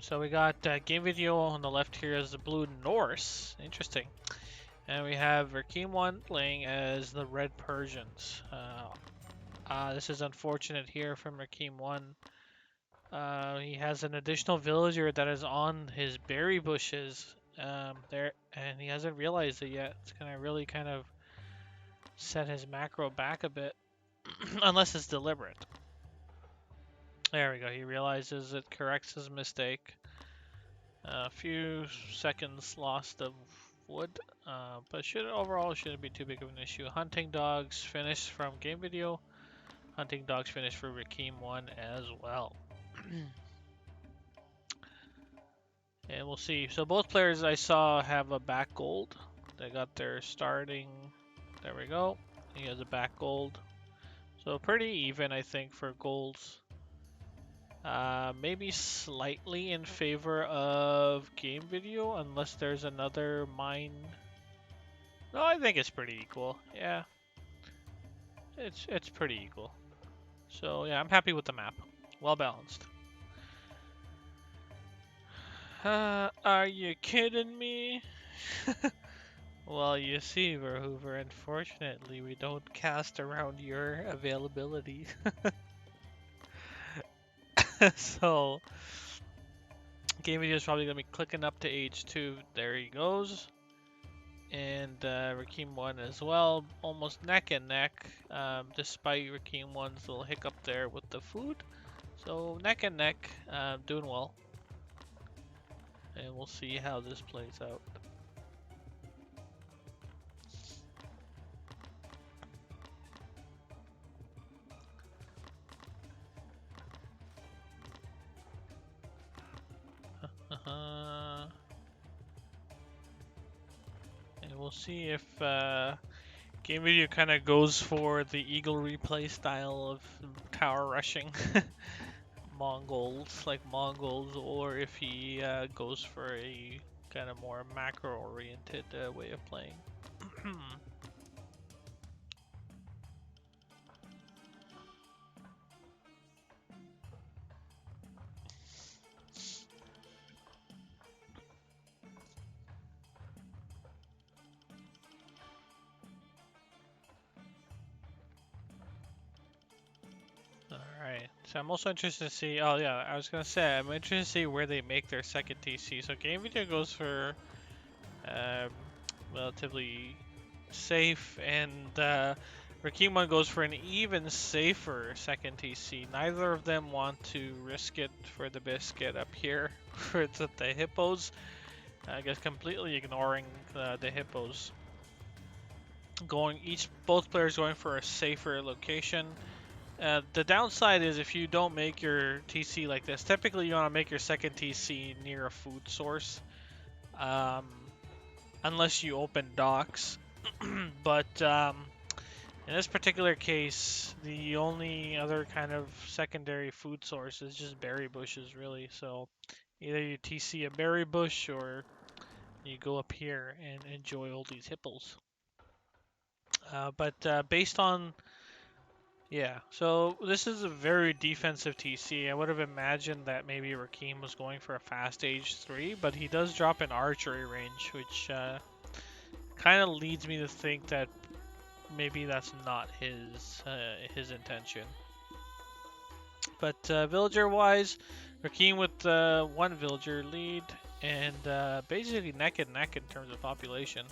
So we got game video on the left here as the blue Norse. Interesting. And we have Rakim 1 playing as the red Persians. This is unfortunate here from Rakim 1. He has an additional villager that is on his berry bushes there, and he hasn't realized it yet. It's gonna really kind of set his macro back a bit, unless it's deliberate. There we go. He realizes it, corrects his mistake. A few seconds lost of wood, but overall shouldn't be too big of an issue. Hunting dogs finished from game video. Hunting dogs finished for Rakim 1 as well. And we'll see. So both players I saw have a back gold. They got their starting. There we go. He has a back gold. So pretty even, I think, for golds. Maybe slightly in favor of game video, unless there's another mine. No, I think it's pretty equal. Yeah, it's pretty equal. So yeah, I'm happy with the map. Well balanced. Are you kidding me? Well, you see, Verhoover, unfortunately, we don't cast around your availability. So, game video is probably going to be clicking up to age 2. There he goes. And Rakim 1 as well, almost neck and neck, despite Rakim 1's little hiccup there with the food. So, neck and neck, doing well. And we'll see how this plays out. And we'll see if game video kind of goes for the eagle replay style of tower rushing Mongols, or if he goes for a kind of more macro-oriented way of playing. Alright, so I'm also interested to see, oh yeah, I was gonna say, I'm interested to see where they make their second TC. So game video goes for relatively safe, and Rakim 1 goes for an even safer second TC. Neither of them want to risk it for the biscuit up here for the hippos. I guess completely ignoring the hippos. Both players going for a safer location. The downside is if you don't make your TC like this, typically you want to make your second TC near a food source, unless you open docks. But in this particular case, the only other kind of secondary food source is just berry bushes, really. So either you TC a berry bush or you go up here and enjoy all these hippos. But based on yeah, so this is a very defensive TC. I would have imagined that maybe Rakim was going for a fast age 3, but he does drop an archery range, which kind of leads me to think that maybe that's not his intention. But villager-wise, Rakim with 1 villager lead, and basically neck and neck in terms of population.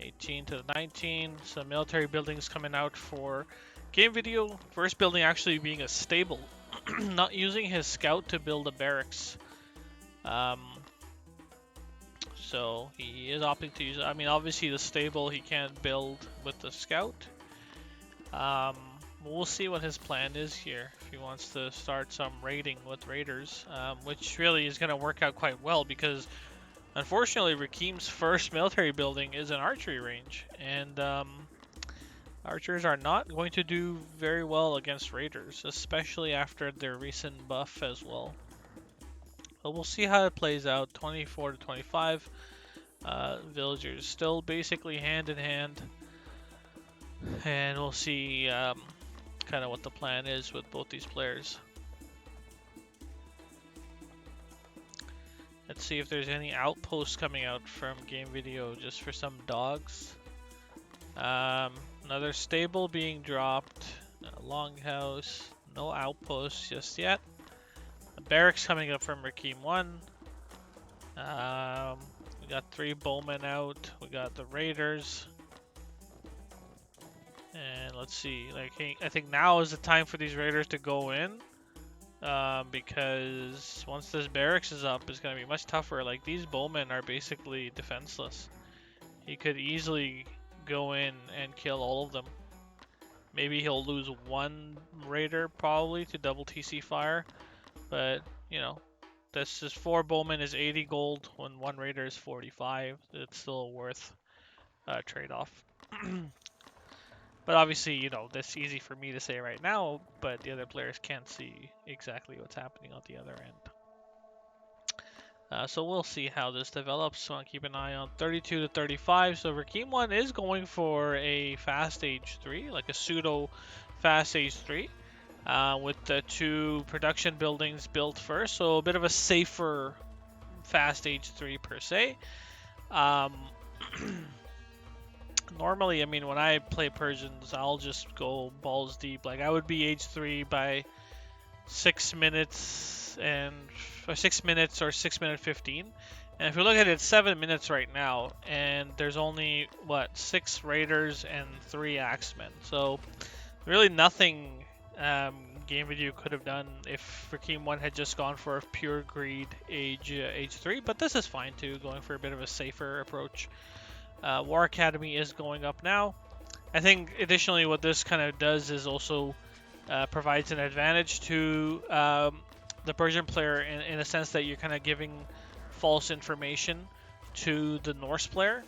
18 to 19, some military buildings coming out for game video. First building actually being a stable, not using his scout to build a barracks. So he is opting to use, I mean, obviously the stable he can't build with the scout. We'll see what his plan is here. If he wants to start some raiding with raiders, which really is going to work out quite well because unfortunately Rakim's first military building is an archery range, and archers are not going to do very well against raiders, especially after their recent buff as well. But we'll see how it plays out. 24 to 25. Villagers still basically hand in hand. And we'll see kind of what the plan is with both these players. Let's see if there's any outposts coming out from game video just for some dogs. Another stable being dropped. A longhouse. No outposts just yet. A barracks coming up from Rakim 1. We got 3 bowmen out. We got the raiders. And let's see. Like, I think now is the time for these raiders to go in. Because once this barracks is up, it's going to be much tougher. Like, these bowmen are basically defenseless. He could easily go in and kill all of them. Maybe he'll lose 1 raider probably to double TC fire. But, you know, this is 4 bowmen is 80 gold when 1 raider is 45. It's still worth trade-off. But obviously, you know, that's easy for me to say right now, but the other players can't see exactly what's happening on the other end. So we'll see how this develops. So I'll keep an eye on 32 to 35. So Rakim 1 is going for a fast age 3, like a pseudo fast age 3, with the 2 production buildings built first. So a bit of a safer fast age 3 per se. Normally, I mean, when I play Persians, I'll just go balls deep. Like, I would be age 3 by 6 minutes or 6 minutes or 6 minute 15. And if you look at it, it's 7 minutes right now, and there's only, what, 6 raiders and 3 axemen. So, really nothing game video could have done if Rakim 1 had just gone for a pure greed age 3. But this is fine, too, going for a bit of a safer approach. War Academy is going up now. I think additionally what this kind of does is also provides an advantage to the Persian player in a sense that you're kind of giving false information to the Norse player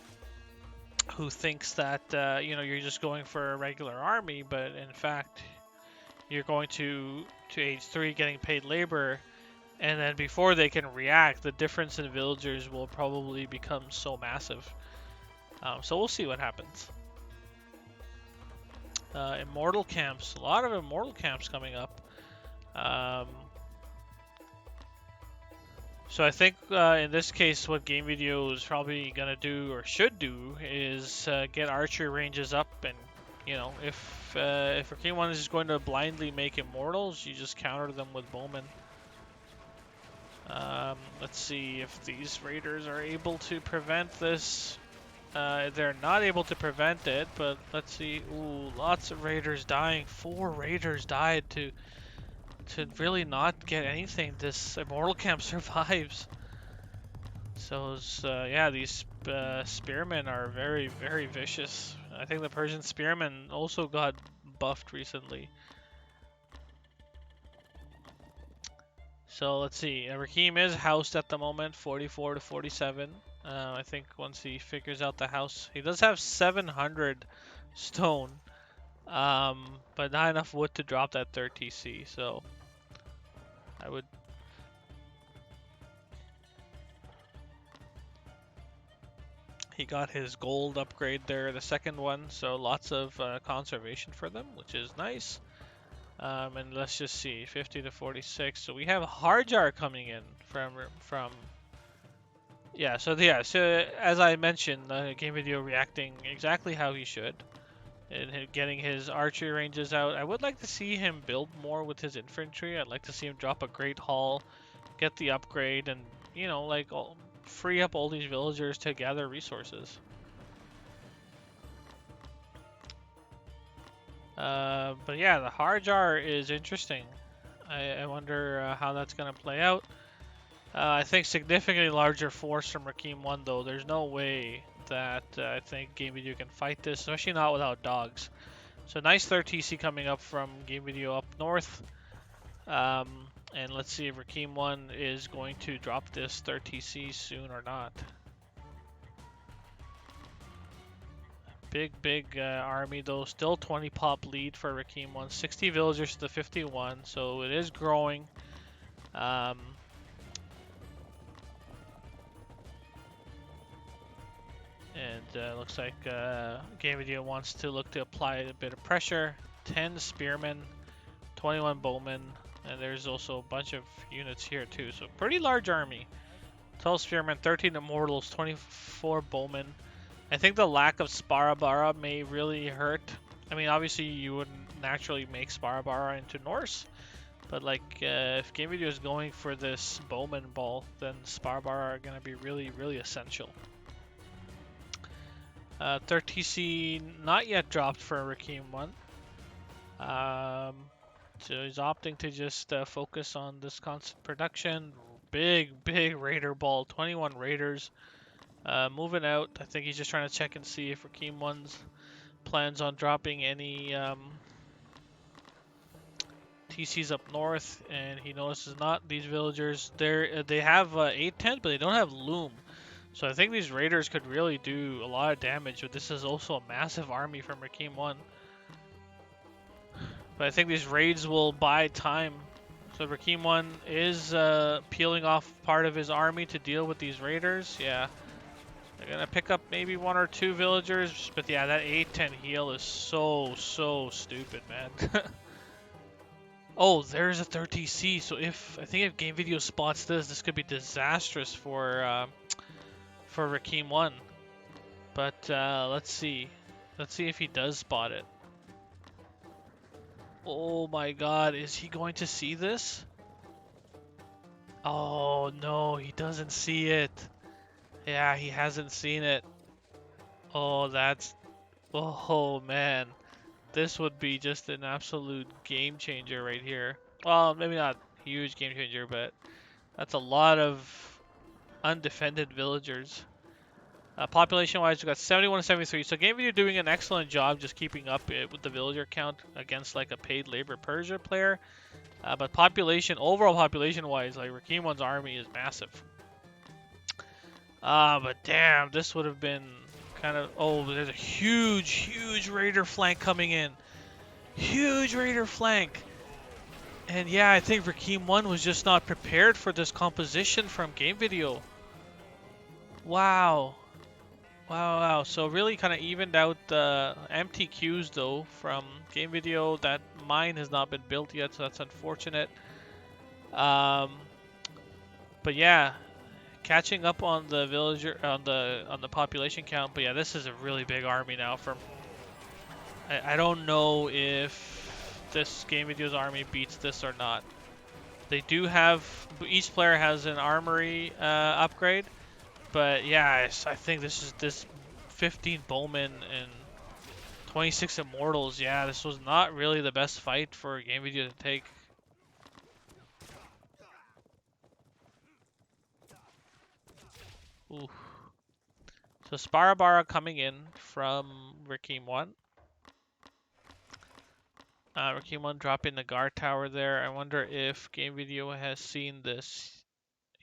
who thinks that you know, you're just going for a regular army, but in fact you're going to age 3 getting paid labor, and then before they can react, the difference in villagers will probably become so massive. So we'll see what happens. Immortal camps. A lot of immortal camps coming up. So I think in this case what game video is probably going to do or should do is get archery ranges up, and you know, if Rakim 1 is going to blindly make immortals, you just counter them with bowmen. Let's see if these raiders are able to prevent this. They're not able to prevent it, but let's see. Ooh, lots of raiders dying. 4 raiders died to really not get anything. This immortal camp survives. So yeah, these spearmen are very, very vicious. I think the Persian spearmen also got buffed recently. So let's see. Rakim is housed at the moment, 44 to 47. I think once he figures out the house, he does have 700 stone, but not enough wood to drop that 3rd TC. So I would. He got his gold upgrade there, the 2nd one, so lots of conservation for them, which is nice. And let's just see, 50 to 46. So we have Harjar coming in from. Yeah, so as I mentioned, the game video reacting exactly how he should, and getting his archery ranges out. I would like to see him build more with his infantry. I'd like to see him drop a great haul, get the upgrade, and you know, like free up all these villagers to gather resources. But yeah, the Harjar is interesting. I wonder how that's gonna play out. I think significantly larger force from Rakim 1 though. There's no way that I think Game Video can fight this, especially not without dogs. So nice 3rd TC coming up from Game Video up north. And let's see if Rakim 1 is going to drop this 3rd TC soon or not. Big army though. Still 20 pop lead for Rakim 1. 60 villagers to 51, so it is growing. And looks like Game Video wants to look to apply a bit of pressure. 10 spearmen, 21 bowmen, and there's also a bunch of units here too. So pretty large army. 12 Spearmen, 13 Immortals, 24 Bowmen. I think the lack of Sparabara may really hurt. I mean, obviously you wouldn't naturally make Sparabara into Norse, but like if Game Video is going for this Bowman ball, then Sparabara are going to be really, really essential. Third TC not yet dropped for Rakim 1. So he's opting to just focus on this constant production. Big Raider ball, 21 Raiders. Moving out, I think he's just trying to check and see if Rakim 1's plans on dropping any TCs up north, and he notices not. These villagers, they have 810, but they don't have loom. So I think these raiders could really do a lot of damage, but this is also a massive army from Rakim 1. But I think these raids will buy time. So Rakim 1 is peeling off part of his army to deal with these raiders. Yeah. They're going to pick up maybe 1 or 2 villagers. But yeah, that 810 heal is so stupid, man. Oh, there's a 30C. So I think if Game Video spots this could be disastrous for Rakim 1. But let's see. Let's see if he does spot it. Oh my god, is he going to see this? Oh no, he doesn't see it. Yeah, he hasn't seen it. Oh, oh man. This would be just an absolute game changer right here. Well, maybe not huge game changer, but that's a lot of undefended villagers. Population-wise, we've got 71 and 73. So Game Video doing an excellent job just keeping up with the villager count against like a paid labor Persia player. But overall population-wise, like Rakim 1's army is massive. But damn, this would have been kind of... Oh, there's a huge raider flank coming in. Huge raider flank. And yeah, I think Rakim 1 was just not prepared for this composition from Game Video. Wow. Wow. So really kind of evened out the empty queues though from Game Video. That mine has not been built yet, so that's unfortunate. But yeah, catching up on the villager on the population count. But yeah, this is a really big army now. I don't know if this Game Video's army beats this or not. They do have, each player has an armory upgrade. But yeah, I think this 15 Bowmen and 26 Immortals. Yeah, this was not really the best fight for Game Video to take. Ooh. So Sparabara coming in from Rakim 1. Rakim 1 dropping the guard tower there. I wonder if Game Video has seen this.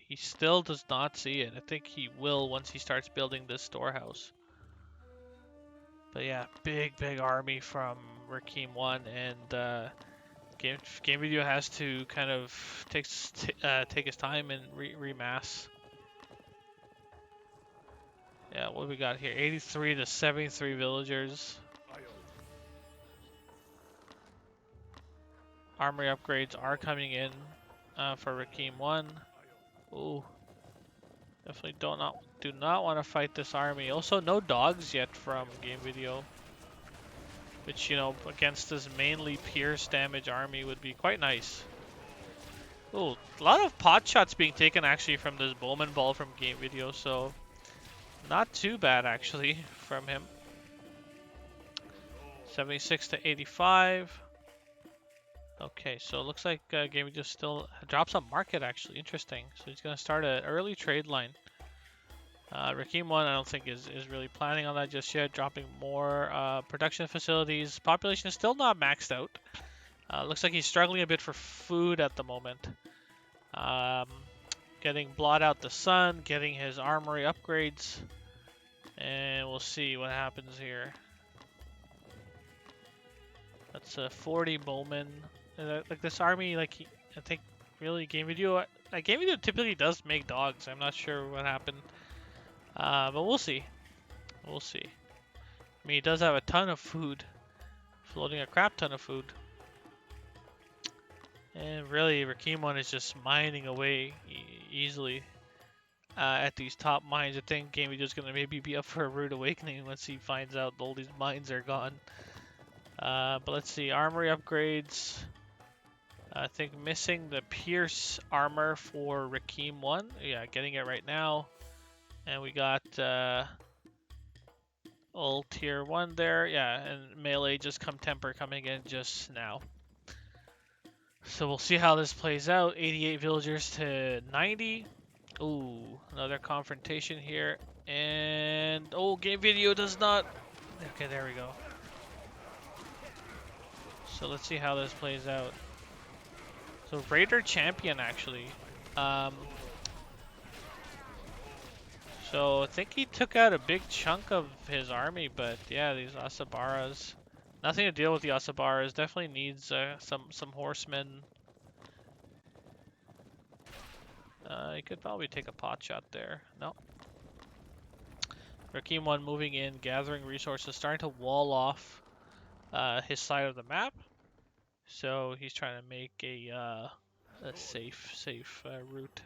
He still does not see it. I think he will once he starts building this storehouse. But yeah, big army from Rakim 1, and Game Video has to kind of take his time and remass. Yeah, what do we got here? 83 to 73 villagers. Armory upgrades are coming in for Rakim 1. Ooh. Definitely do not want to fight this army. Also, no dogs yet from Game Video. Which, you know, against this mainly pierce damage army would be quite nice. Ooh, a lot of pot shots being taken actually from this Bowman ball from Game Video, so not too bad actually from him. 76 to 85. Okay, so it looks like Game Video still drops on market actually. Interesting. So he's going to start an early trade line. Rakim 1 I don't think is really planning on that just yet. Dropping more production facilities. Population is still not maxed out. Looks like he's struggling a bit for food at the moment. Getting blot out the sun, getting his armory upgrades, and we'll see what happens here. That's a 40 Bowman. Like this army, like I think really Game Video typically does make dogs. I'm not sure what happened, but we'll see. We'll see. I mean, he does have a ton of food, floating a crap ton of food. And really, Rakim 1 is just mining away easily. at these top mines. I think Game Video's gonna maybe be up for a rude awakening once he finds out all these mines are gone. But let's see, armory upgrades. I think missing the Pierce armor for Rakim 1. Yeah, getting it right now. And we got old tier 1 there. Yeah, and melee just come temper coming in just now. So we'll see how this plays out. 88 villagers to 90. Ooh, another confrontation here. And, oh, Game Video does not... Okay, there we go. So let's see how this plays out. So Raider Champion, actually. So I think he took out a big chunk of his army, but yeah, these Asabaras... Nothing to deal with the Asabaras. Definitely needs some horsemen. He could probably take a pot shot there. No. Rakim 1 moving in, gathering resources, starting to wall off his side of the map. So he's trying to make a safe route,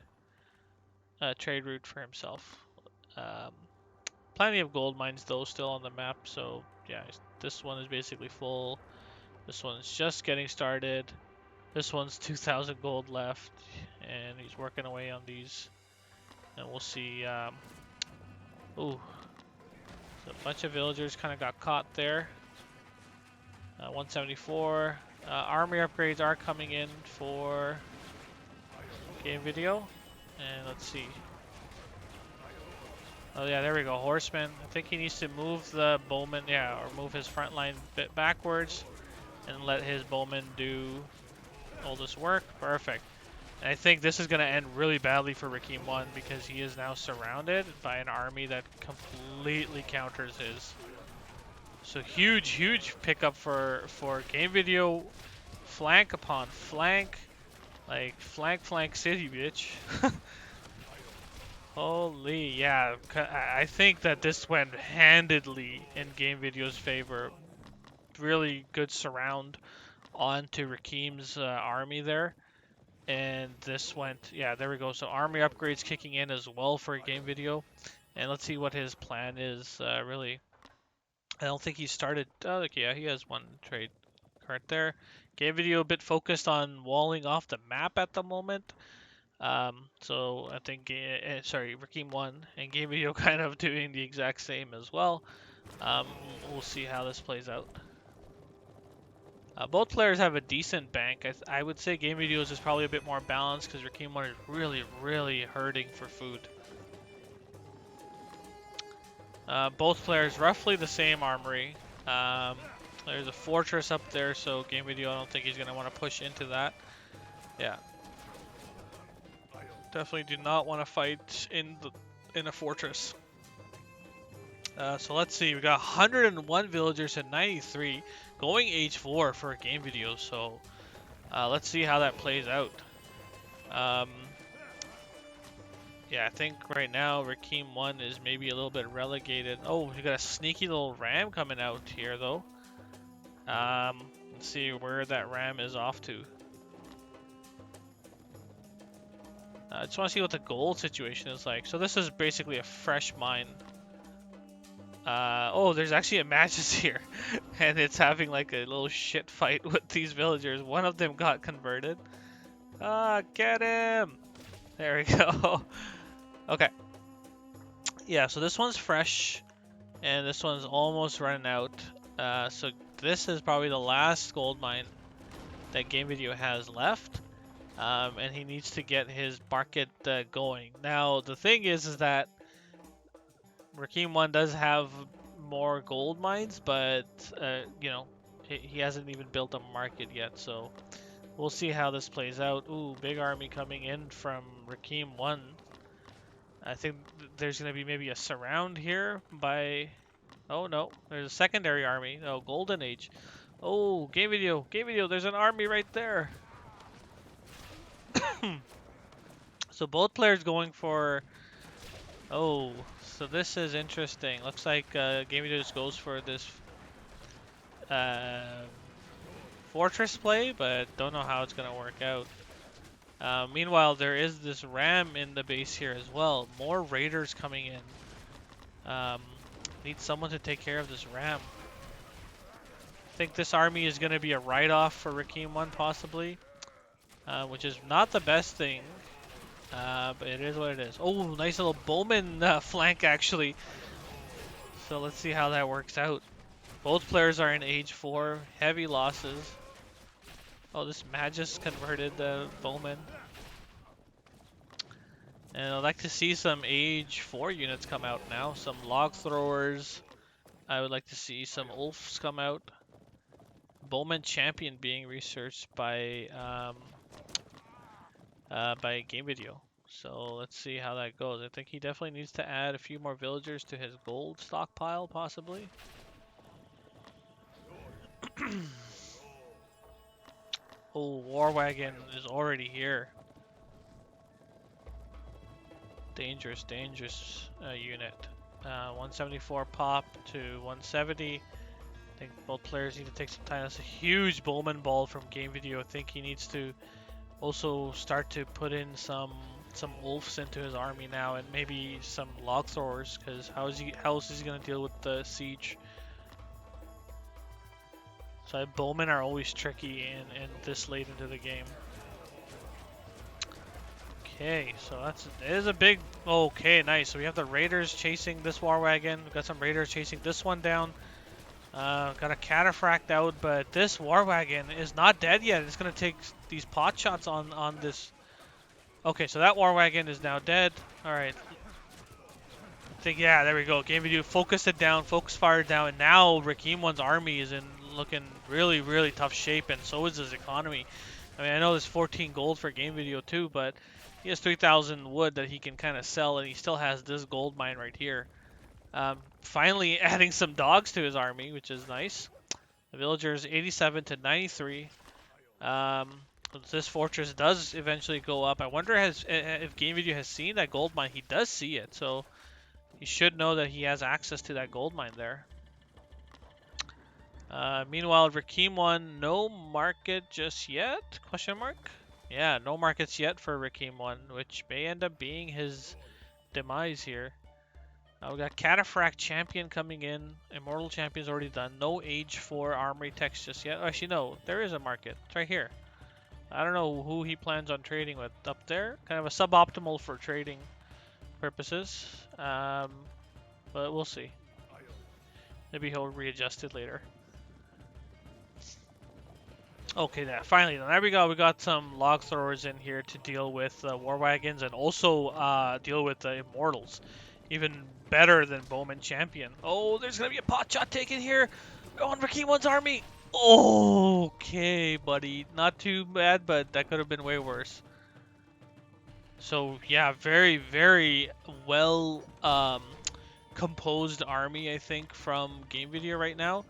trade route for himself. Plenty of gold mines though still on the map. So yeah, this one is basically full. This one's just getting started. This one's 2,000 gold left, and he's working away on these. And we'll see. Ooh, so a bunch of villagers kind of got caught there. 174. Army upgrades are coming in for Game Video. And let's see. Oh yeah, there we go. Horseman. I think he needs to move the bowman, yeah, or move his front line a bit backwards and let his bowman do all this work. Perfect. And I think this is going to end really badly for Rakim 1 because he is now surrounded by an army that completely counters his. So huge pickup for Game Video. Flank upon flank. Like flank city, bitch. Holy, yeah. I think that this went handedly in Game Video's favor. Really good surround onto Rakim's army there. And this went, yeah, there we go. So army upgrades kicking in as well for Game Video. And let's see what his plan is, really. I don't think he started, oh, okay, yeah, he has one trade card there. Game Video a bit focused on walling off the map at the moment. So I think, sorry, Rakim 1 and Game Video kind of doing the exact same as well. We'll see how this plays out. Both players have a decent bank. I would say Game Video's is probably a bit more balanced because Rakim 1 is really hurting for food. Both players roughly the same armory. There's a fortress up there, so Game Video, I don't think he's going to want to push into that. Yeah. Definitely do not want to fight in a fortress. So let's see, we got 101 villagers and 93 going H4 for a Game Video. So let's see how that plays out. Yeah, I think right now Rakim 1 is maybe a little bit relegated. Oh, we got a sneaky little ram coming out here though. Let's see where that ram is off to. I just want to see what the gold situation is like. So this is basically a fresh mine. Oh, there's actually a Magus here. And it's having like a little shit fight with these villagers. One of them got converted. Get him! There we go. Okay. Yeah, so this one's fresh. And this one's almost running out. So this is probably the last gold mine that Game Video has left. And he needs to get his market going. Now, the thing is that Rakim 1 does have more gold mines, but, you know, he hasn't even built a market yet, so we'll see how this plays out. Ooh, big army coming in from Rakim 1. I think there's going to be maybe a surround here by... Oh, no, there's a secondary army. Oh, Golden Age. Oh, Game Video, there's an army right there. So both players going for... Oh, so this is interesting. Looks like Game Video just goes for this fortress play, but don't know how it's going to work out. Meanwhile, there is this ram in the base here as well. More raiders coming in. Need someone to take care of this ram. I think this army is going to be a write-off for Rakim 1 possibly, which is not the best thing, but it is what it is. Oh, nice little bowman flank actually. So let's see how that works out. Both players are in age 4, heavy losses. Oh, this Magus converted the bowman. And I'd like to see some age 4 units come out now. Some log throwers. I would like to see some Ulfs come out. Bowman champion being researched by Game Video. So let's see how that goes. I think he definitely needs to add a few more villagers to his gold stockpile, possibly. Oh, War Wagon is already here. Dangerous unit. 174 pop to 170. I think both players need to take some time. That's a huge Bowman ball from Game Video. I think he needs to also start to put in some Wolves into his army now, and maybe some log throwers, because how else is he going to deal with the siege? So Bowmen are always tricky in this late into the game. Okay, so it is a big. Okay, nice. So we have the raiders chasing this war wagon. We've got some raiders chasing this one down. Got a cataphract out, but this war wagon is not dead yet. It's gonna take these pot shots on this. Okay, so that war wagon is now dead. All right. I think, yeah, there we go. Game Video focused it down, focus fire down, and now Rakim 1's army is looking really, really tough shape, and so is his economy. I mean, I know there's 14 gold for Game Video too, but he has 3,000 wood that he can kind of sell, and he still has this gold mine right here. Finally adding some dogs to his army, which is nice. The villagers 87 to 93. This fortress does eventually go up. I wonder if Game Video has seen that gold mine. He does see it, so he should know that he has access to that gold mine there. Meanwhile, Rakim 1, no market just yet? Question mark? Yeah, no markets yet for Rakim 1, which may end up being his demise here. We got Cataphract Champion coming in. Immortal Champion's already done. No age 4 armory text just yet. Actually, no, there is a market. It's right here. I don't know who he plans on trading with up there. Kind of a suboptimal for trading purposes. But we'll see. Maybe he'll readjust it later. Okay, finally, there we go. We got some log throwers in here to deal with war wagons and also deal with the immortals. Even better than Bowman Champion. Oh, there's gonna be a pot shot taken here on Rakim 1's army. Okay, buddy, not too bad, but that could have been way worse. So yeah, very, very well composed army, I think, from Game Video right now.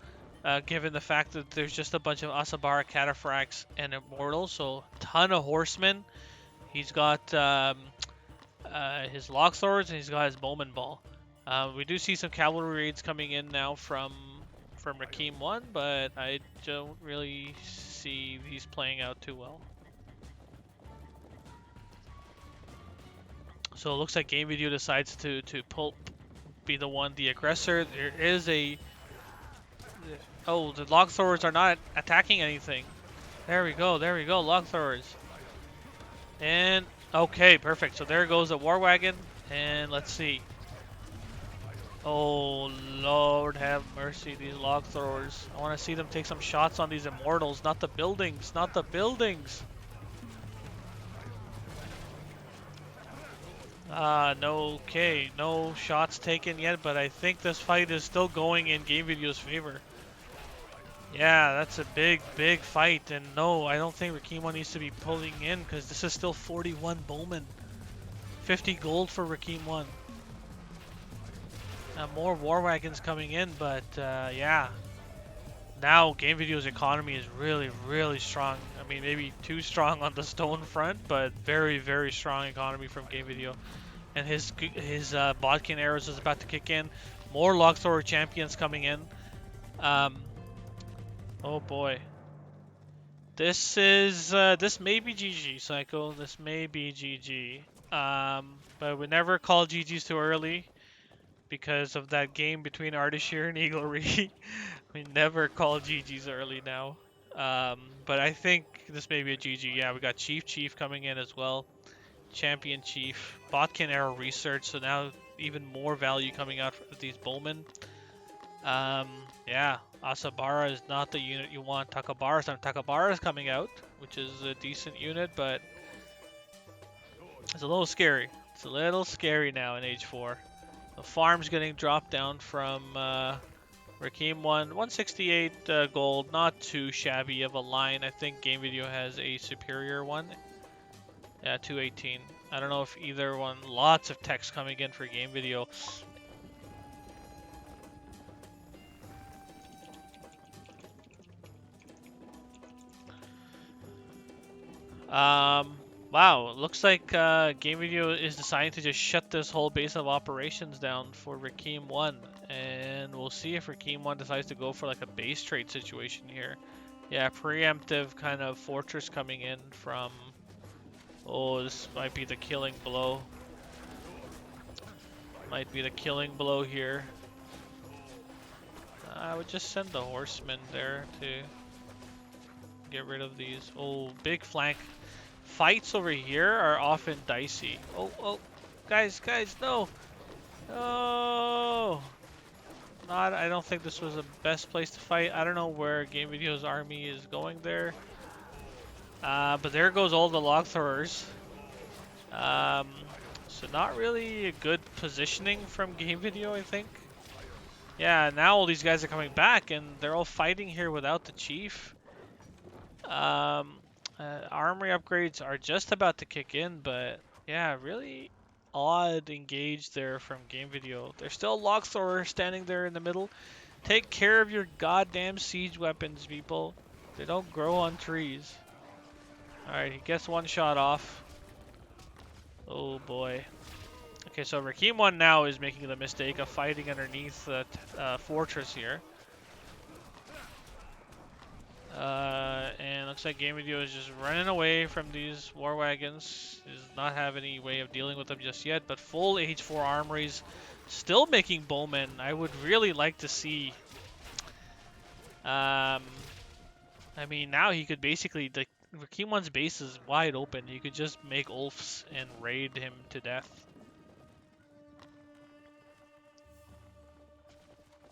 Given the fact that there's just a bunch of Asabara Cataphracts and Immortals, so ton of horsemen. He's got his log swords and he's got his bowman ball. We do see some cavalry raids coming in now from Rakim 1, but I don't really see these playing out too well. So it looks like Game Video decides to be the aggressor. There is a oh, the log throwers are not attacking anything. There we go, log throwers. And okay, perfect. So there goes the war wagon, and let's see. Oh, Lord have mercy, these log throwers. I want to see them take some shots on these immortals, not the buildings, not the buildings. No, okay, no shots taken yet, but I think this fight is still going in Game Video's favor. Yeah, that's a big, big fight, and no, I don't think Rakim 1 needs to be pulling in, because this is still 41 Bowman. 50 gold for Rakim 1. More war wagons coming in, but yeah. Now Game Video's economy is really, really strong. I mean, maybe too strong on the stone front, but very, very strong economy from Game Video. And his Bodkin arrows is about to kick in. More log thrower champions coming in. Oh boy. This may be GG, Psycho. This may be GG. But we never call GGs too early because of that game between Ardashir and Eaglery. We never call GGs early now. But I think this may be a GG. Yeah, we got Chief coming in as well. Champion Chief. Botkin Arrow Research, so now even more value coming out of these Bowmen. Yeah, Asabara is not the unit you want. Takabara is coming out, which is a decent unit, but it's a little scary. It's a little scary now in Age 4. The farm's getting dropped down from Rakim 168 gold, not too shabby of a line. I think Game Video has a superior one. Yeah, 218. I don't know if either one. Lots of text coming in for Game Video. Wow, it looks like Game Video is deciding to just shut this whole base of operations down for Rakim 1. And we'll see if Rakim 1 decides to go for like a base trade situation here. Yeah, preemptive kind of fortress coming in from... Oh, this might be the killing blow. Might be the killing blow here. I would just send the horsemen there to get rid of these. Oh, big flank. Fights over here are often dicey. Oh, guys, no. Oh. I don't think this was the best place to fight. I don't know where Game Video's army is going there. But there goes all the log throwers. So not really a good positioning from Game Video, I think. Yeah, now all these guys are coming back, and they're all fighting here without the chief. Armory upgrades are just about to kick in, but yeah, really odd engage there from Game Video. There's still a log thrower standing there in the middle. Take care of your goddamn siege weapons, people. They don't grow on trees. Alright, he gets one shot off. Oh boy. Okay, so Rakim 1 now is making the mistake of fighting underneath the fortress here. And looks like Game Video is just running away from these war wagons. Does not have any way of dealing with them just yet, but full Age 4 armories still making bowmen. I would really like to see. I mean, now he could basically, the Rakim 1's base is wide open. You could just make Ulfs and raid him to death.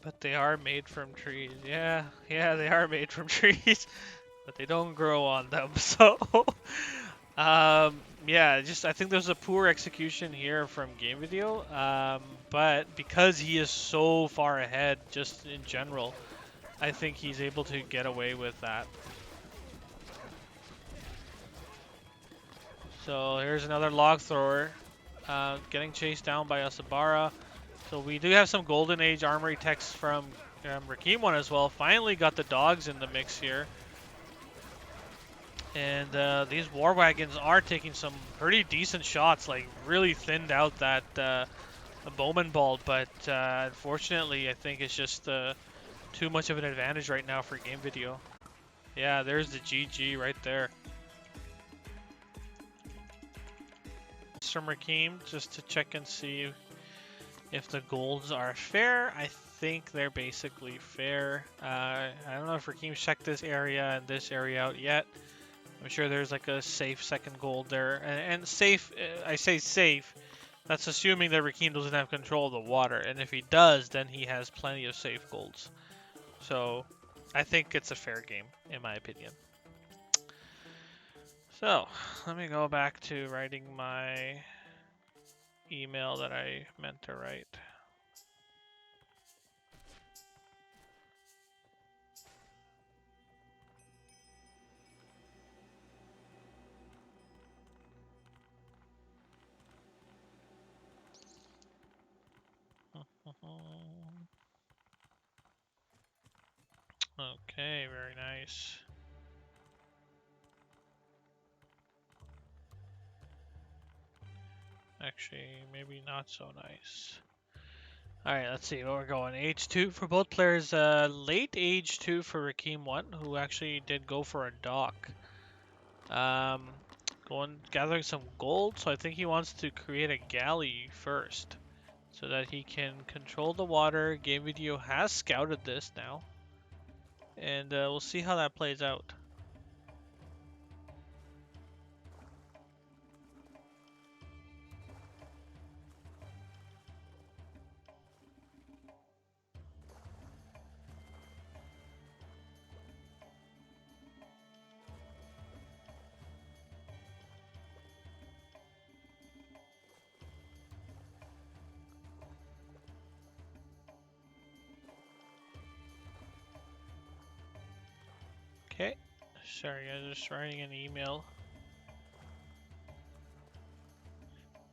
But they are made from trees. Yeah, they are made from trees. But they don't grow on them, so... yeah, I think there's a poor execution here from Game Video. But because he is so far ahead, just in general, I think he's able to get away with that. So here's another log thrower, getting chased down by Asabara. So we do have some Golden Age armory techs from Rakim 1 as well. Finally got the dogs in the mix here. And these war wagons are taking some pretty decent shots, like really thinned out that bowman ball. But unfortunately, I think it's just too much of an advantage right now for Game Video. Yeah, there's the GG right there. From Rakim, just to check and see if the golds are fair. I think they're basically fair. I don't know if Rakim's checked this area and this area out yet. I'm sure there's like a safe second gold there. And safe, I say safe, that's assuming that Rakim doesn't have control of the water. And if he does, then he has plenty of safe golds. So I think it's a fair game, in my opinion. So let me go back to writing my email that I meant to write. Okay, very nice. Actually, maybe not so nice. Alright, let's see where we're going. H2 for both players. Late H2 for Rakim 1, who actually did go for a dock. Going gathering some gold, so I think he wants to create a galley first, so that he can control the water. Game Video has scouted this now, and we'll see how that plays out. Okay, sorry, I was just writing an email.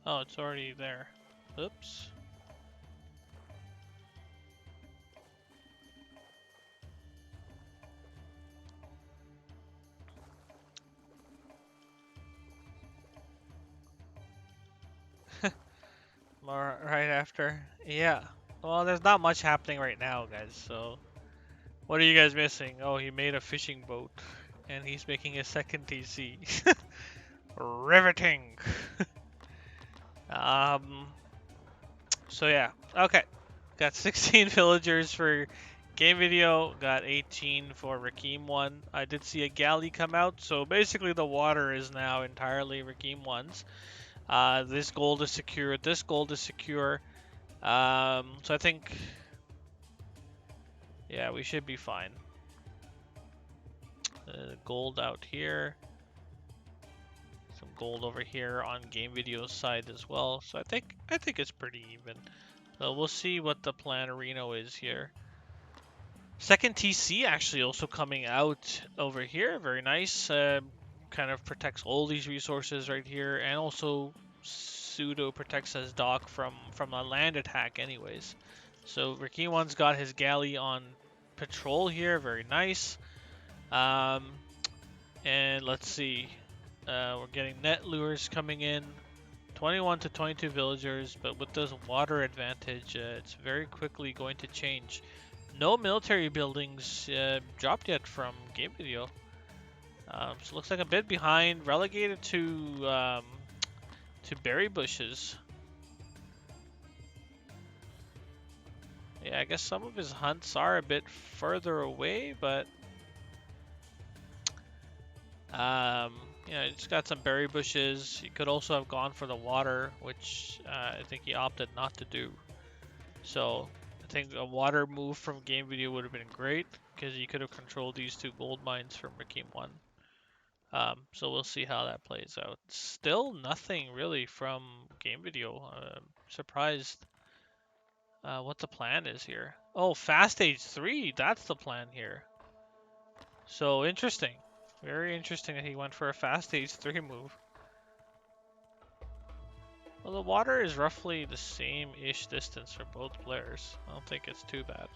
Oh, it's already there. Oops. More right after. Yeah. Well, there's not much happening right now, guys, so what are you guys missing? Oh, he made a fishing boat, and he's making a second TC. Riveting. um. So yeah. Okay. Got 16 villagers for Game Video. Got 18 for Rakim 1. I did see a galley come out, so basically the water is now entirely Rakim 1's. This gold is secure. This gold is secure. So I think, yeah, we should be fine. Gold out here. Some gold over here on Game Video's side as well. So I think it's pretty even. So we'll see what the plan Reno is here. Second TC actually also coming out over here. Very nice. Kind of protects all these resources right here, and also pseudo protects his dock from a land attack anyways. So Rakim 1's got his galley on patrol here. Very nice. And let's see. We're getting net lures coming in. 21 to 22 villagers, but with this water advantage, it's very quickly going to change. No military buildings dropped yet from Game Video. So it looks like a bit behind, relegated to berry bushes. Yeah, I guess some of his hunts are a bit further away, but you know, he's got some berry bushes. He could also have gone for the water, which I think he opted not to do. So I think a water move from Game Video would have been great, because he could have controlled these two gold mines from Rakim 1. So we'll see how that plays out. Still nothing really from Game Video. Surprised what the plan is here. Oh, Fast Stage 3, that's the plan here. So interesting. Very interesting that he went for a Fast Stage 3 move. Well, the water is roughly the same-ish distance for both players. I don't think it's too bad.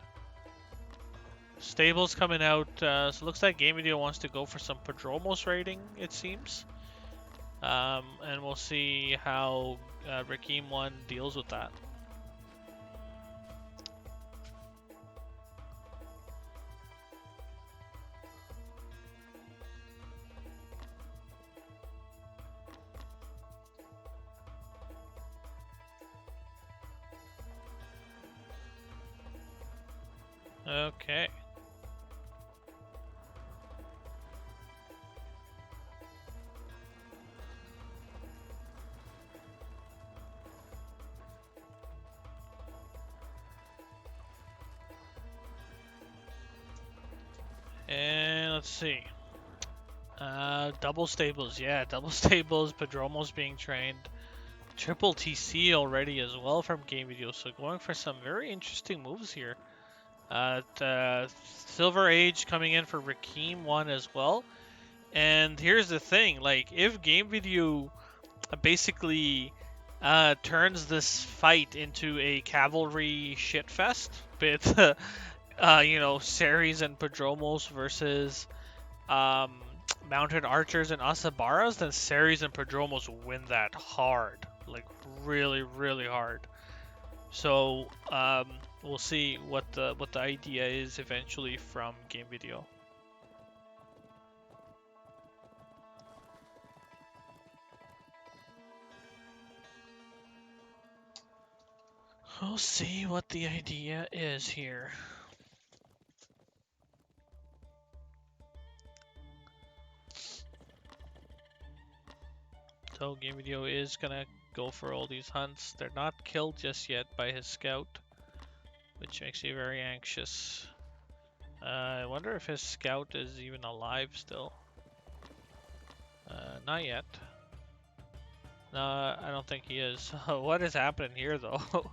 Stables coming out, so it looks like Game Video wants to go for some Prodromos raiding, it seems. And we'll see how Rakim 1 deals with that. Okay. And let's see. Double stables, yeah, double stables, Prodromos being trained. Triple TC already as well from Game Video, so going for some very interesting moves here. Silver Age coming in for Rakim 1 as well. And here's the thing, like, if Game Video basically turns this fight into a cavalry shitfest with, you know, Ceres and Prodromos versus mounted archers and Asabaras, then Ceres and Prodromos win that hard. Like, really, really hard. So we'll see what the idea is eventually from game video. We'll see what the idea is here. So game video is gonna go for all these hunts. They're not killed just yet by his scout, which makes me very anxious. I wonder if his scout is even alive still. Not yet. No, I don't think he is. What is happening here though?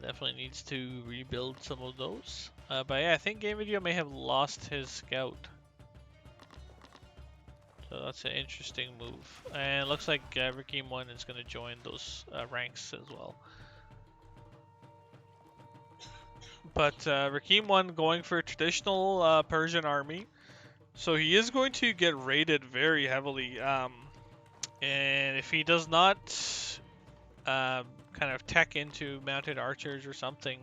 Definitely needs to rebuild some of those. But yeah, I think game video may have lost his scout. So that's an interesting move. And it looks like Rakim 1 is going to join those ranks as well. But Rakim 1 going for a traditional Persian army. So he is going to get raided very heavily. And if he does not kind of tech into mounted archers or something,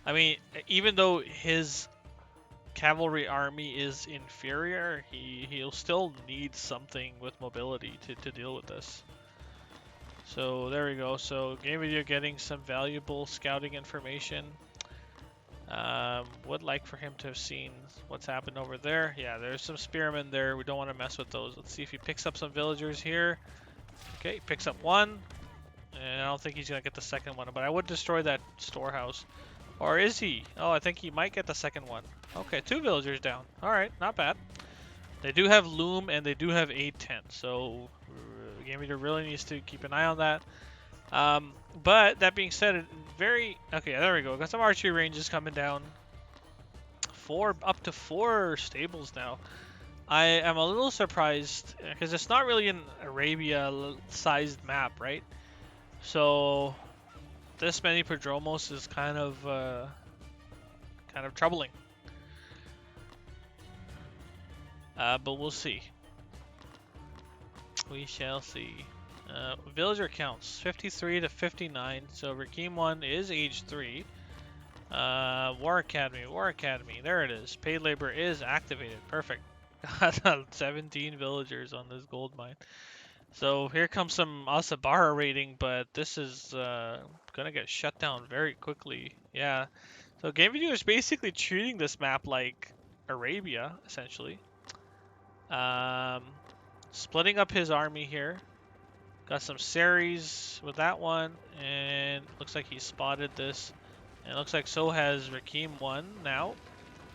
I mean, even though his cavalry army is inferior, he'll still need something with mobility to deal with this. So there we go. So game video getting some valuable scouting information. Would like for him to have seen what's happened over there. Yeah, there's some spearmen there. We don't want to mess with those. Let's see if he picks up some villagers here. Okay, he picks up one. And I don't think he's going to get the second one, but I would destroy that storehouse. Or is he? Oh, I think he might get the second one. Okay, 2 villagers down. Alright, not bad. They do have loom and they do have aid tent, so game leader really needs to keep an eye on that. But that being said, okay, there we go. Got some archery ranges coming down. Up to 4 stables now. I am a little surprised because it's not really an Arabia-sized map, right? So this many prodromos is kind of troubling. But we'll see. We shall see. Villager counts 53 to 59. So Rakim 1 is age 3. War Academy. There it is. Paid labor is activated. Perfect. 17 villagers on this gold mine. So here comes some Asabara raiding, but this is gonna get shut down very quickly. Yeah. So game video is basically treating this map like Arabia, essentially. Splitting up his army here. Got some Series with that one, and looks like he spotted this. And it looks like so has Rakim 1 now.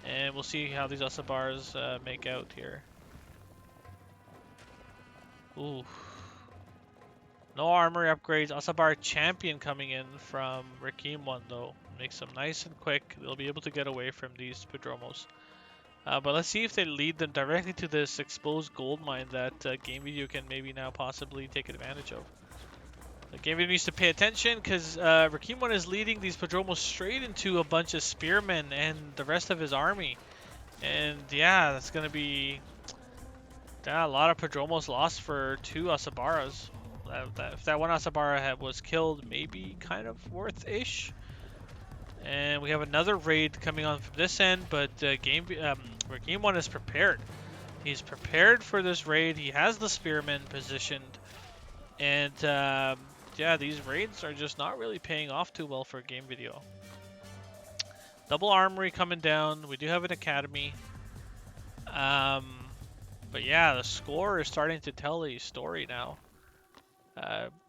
And we'll see how these Asabars make out here. Ooh. No armory upgrades. Asabar champion coming in from Rakim 1 though. Makes them nice and quick. They'll be able to get away from these Prodromos. But let's see if they lead them directly to this exposed gold mine that game video can maybe now possibly take advantage of. The game video needs to pay attention because Rakim 1 is leading these Prodromos straight into a bunch of spearmen and the rest of his army. And yeah, that's going to be a lot of Prodromos lost for 2 Asabaras. If that one Asabara was killed, maybe kind of worth-ish. And we have another raid coming on from this end, but Rakim 1 is prepared. He's prepared for this raid. He has the spearmen positioned. And yeah, these raids are just not really paying off too well for game video. Double armory coming down. We do have an academy. But yeah, the score is starting to tell a story now.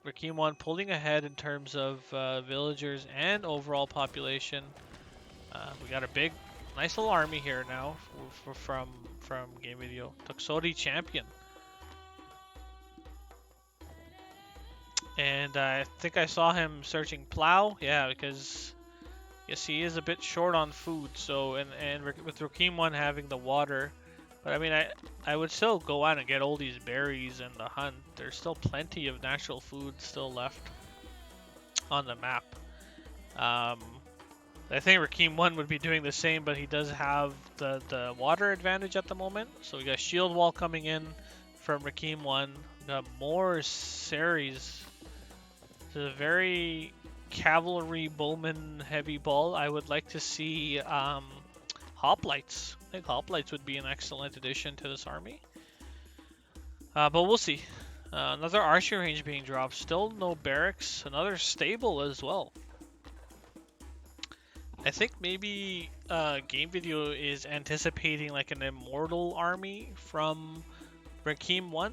Rakim 1 pulling ahead in terms of villagers and overall population. We got a nice little army here now from game video. Tuxodi champion. And I think I saw him searching plow. Yeah, because yes, he is a bit short on food. So and with Rakim 1 having the water. But I mean, I would still go out and get all these berries and the hunt. There's still plenty of natural food still left on the map. I think Rakim 1 would be doing the same, but he does have the water advantage at the moment. So we got shield wall coming in from Rakim 1. We got more Series. It's a very cavalry bowman heavy ball, I would like to see hoplites. I think hoplites would be an excellent addition to this army. But we'll see. Another archery range being dropped. Still no barracks. Another stable as well. I think maybe Game Video is anticipating like an immortal army from Rakim 1.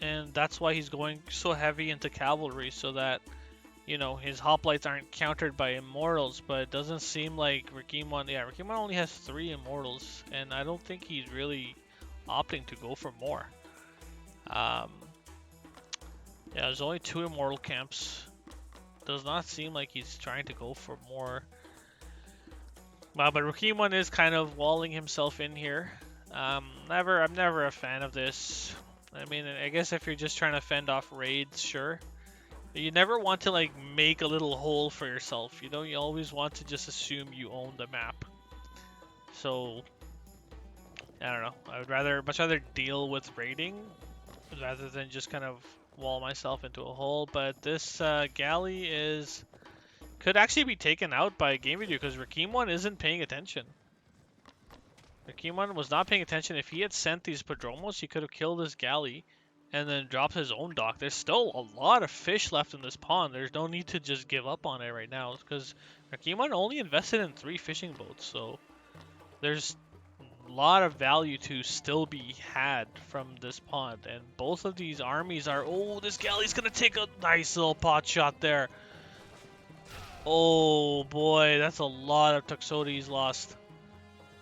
And that's why he's going so heavy into cavalry, so that, you know, his hoplites aren't countered by immortals. But it doesn't seem like Rakim 1... Yeah, Rakim 1 only has 3 immortals. And I don't think he's really opting to go for more. Yeah, there's only 2 immortal camps. Does not seem like he's trying to go for more. But Rakim 1 is kind of walling himself in here. I'm never a fan of this. I mean, I guess if you're just trying to fend off raids, sure. But you never want to like make a little hole for yourself. You know, you always want to just assume you own the map. So, I don't know. I would much rather deal with raiding rather than just kind of wall myself into a hole. But this galley could actually be taken out by Game Video because Rakim 1 isn't paying attention. Rakim 1 was not paying attention. If he had sent these Padromos, he could have killed this galley and then dropped his own dock. There's still a lot of fish left in this pond. There's no need to just give up on it right now because Rakim 1 only invested in 3 fishing boats. So there's a lot of value to still be had from this pond. And both of these armies are... Oh, this galley's going to take a nice little pot shot there. Oh boy, that's a lot of Tuxotes lost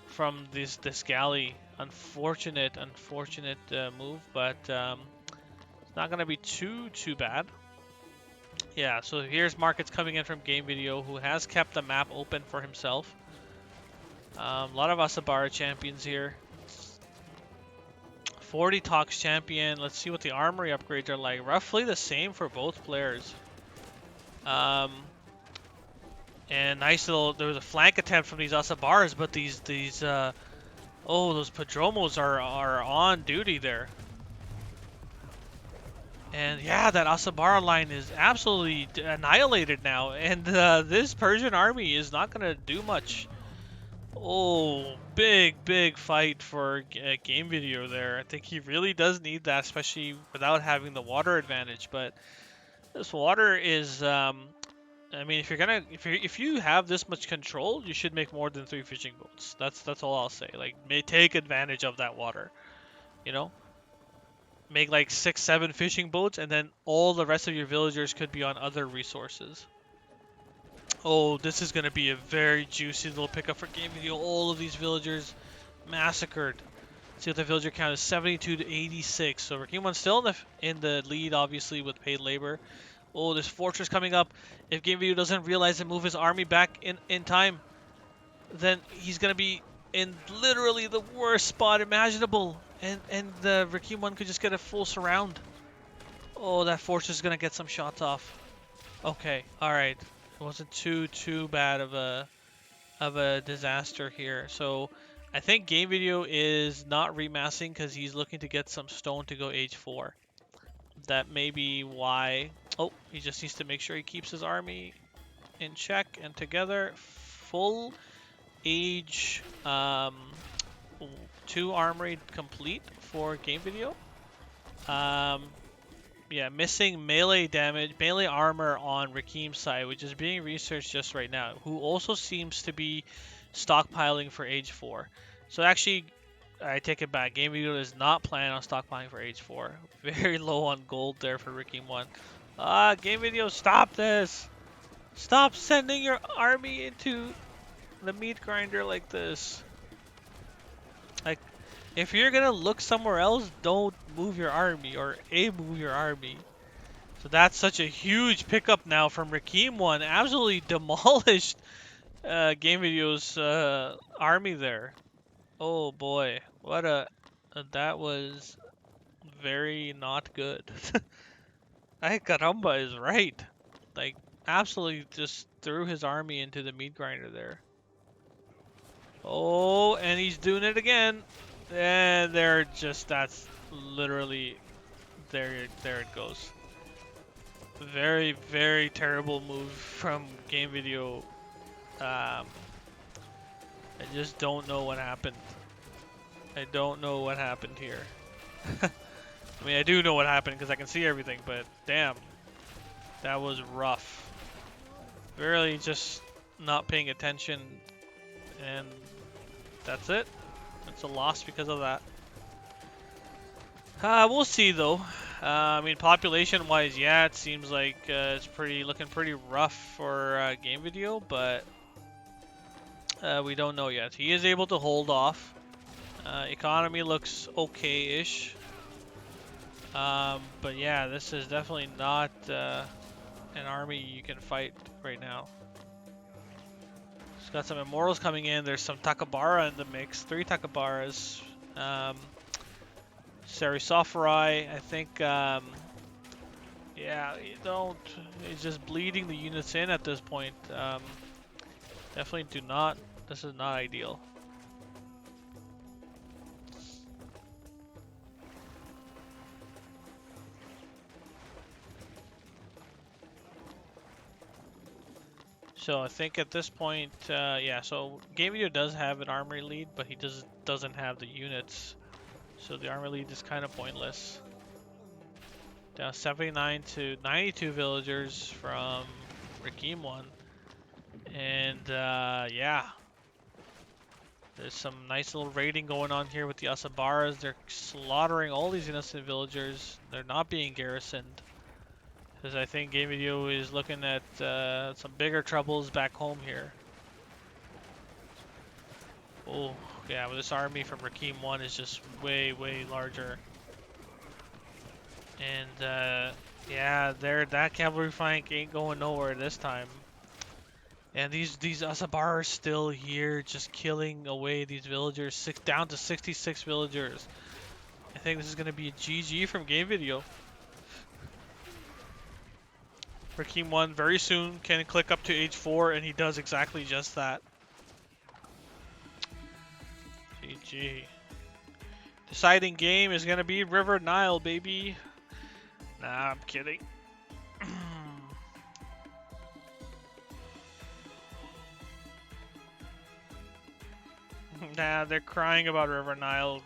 from this galley. Unfortunate move, but it's not gonna be too bad. Yeah, so here's markets coming in from Game Video, who has kept the map open for himself. A lot of Asabara champions here. 40 Tox champion. Let's see what the armory upgrades are like. Roughly the same for both players. And nice little, there was a flank attempt from these Asabars, but these oh, those Padromos are on duty there. And yeah, that Asabara line is absolutely annihilated now, and this Persian army is not gonna do much. Oh, big fight for Game Video there. I think he really does need that, especially without having the water advantage. But this water is I mean, if you have this much control, you should make more than 3 fishing boats. That's all I'll say. Like, take advantage of that water. You know, make like 6, 7 fishing boats, and then all the rest of your villagers could be on other resources. Oh, this is gonna be a very juicy little pickup for Game Video. All of these villagers massacred. See what the villager count is: 72 to 86. So Rakim 1 still in the lead, obviously, with paid labor. Oh, this fortress coming up. If Game Video doesn't realize and move his army back in time, then he's going to be in literally the worst spot imaginable. And the Rakim 1 could just get a full surround. Oh, that fortress is going to get some shots off. Okay, alright. It wasn't too bad of a disaster here. So I think Game Video is not remassing because he's looking to get some stone to go age 4. That may be why. Oh, he just needs to make sure he keeps his army in check and together. Full age 2 armory complete for Game Video. Yeah, missing melee damage, melee armor on Rakim's side, which is being researched just right now, who also seems to be stockpiling for age 4. So actually, I take it back. Game Video does not plan on stockpiling for age 4. Very low on gold there for Rakim 1. Game Video, stop this! Stop sending your army into the meat grinder like this. Like, if you're gonna look somewhere else, don't move your army, or move your army. So that's such a huge pickup now from Rakim 1. Absolutely demolished Game Video's army there. Oh boy, what that was very not good. I think Caramba is right. Like, absolutely just threw his army into the meat grinder there. Oh, and he's doing it again. And that's literally, there it goes. Very, very terrible move from game video. I just don't know what happened. I don't know what happened here. I mean, I do know what happened because I can see everything, but damn, that was rough. Really just not paying attention, and that's it. It's a loss because of that. We'll see though. I mean, population-wise, yeah, it seems like it's looking pretty rough for game video, but we don't know yet. He is able to hold off. Economy looks okay-ish. But yeah, this is definitely not an army you can fight right now. It's got some Immortals coming in. There's some Takabara in the mix. 3 Takabaras. Sarisophorai, I think, yeah, he's just bleeding the units in at this point. Definitely do not, this is not ideal. So I think at this point, yeah, so Game Video does have an armory lead, but he doesn't have the units. So the armory lead is kind of pointless. Down 79 to 92 villagers from Rakim 1. And yeah, there's some nice little raiding going on here with the Asabaras. They're slaughtering all these innocent villagers. They're not being garrisoned. Because I think Game Video is looking at some bigger troubles back home here. Oh, yeah, well, this army from Rakim 1 is just way, way larger. And yeah, that cavalry flank ain't going nowhere this time. And these Asabar are still here, just killing away these villagers. Down to 66 villagers. I think this is going to be a GG from Game Video. Rakim 1 very soon can click up to age 4, and he does exactly just that. GG. Deciding game is going to be River Nile, baby. Nah, I'm kidding. Nah, they're crying about River Nile.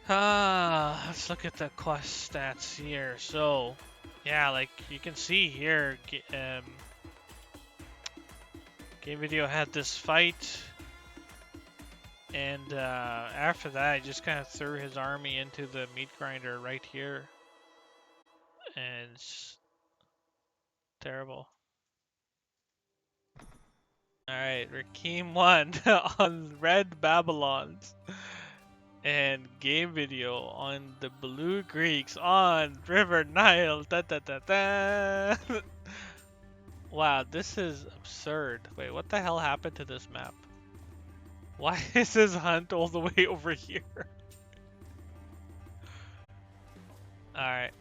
Let's look at the quest stats here. So, yeah, like you can see here, Game Video had this fight, and after that, he just kind of threw his army into the meat grinder right here, and it's terrible. Alright, Rakim 1 on Red Babylons. And Game Video on the Blue Greeks on River Nile. Da, da, da, da. Wow, this is absurd. Wait, what the hell happened to this map? Why is this hunt all the way over here? Alright.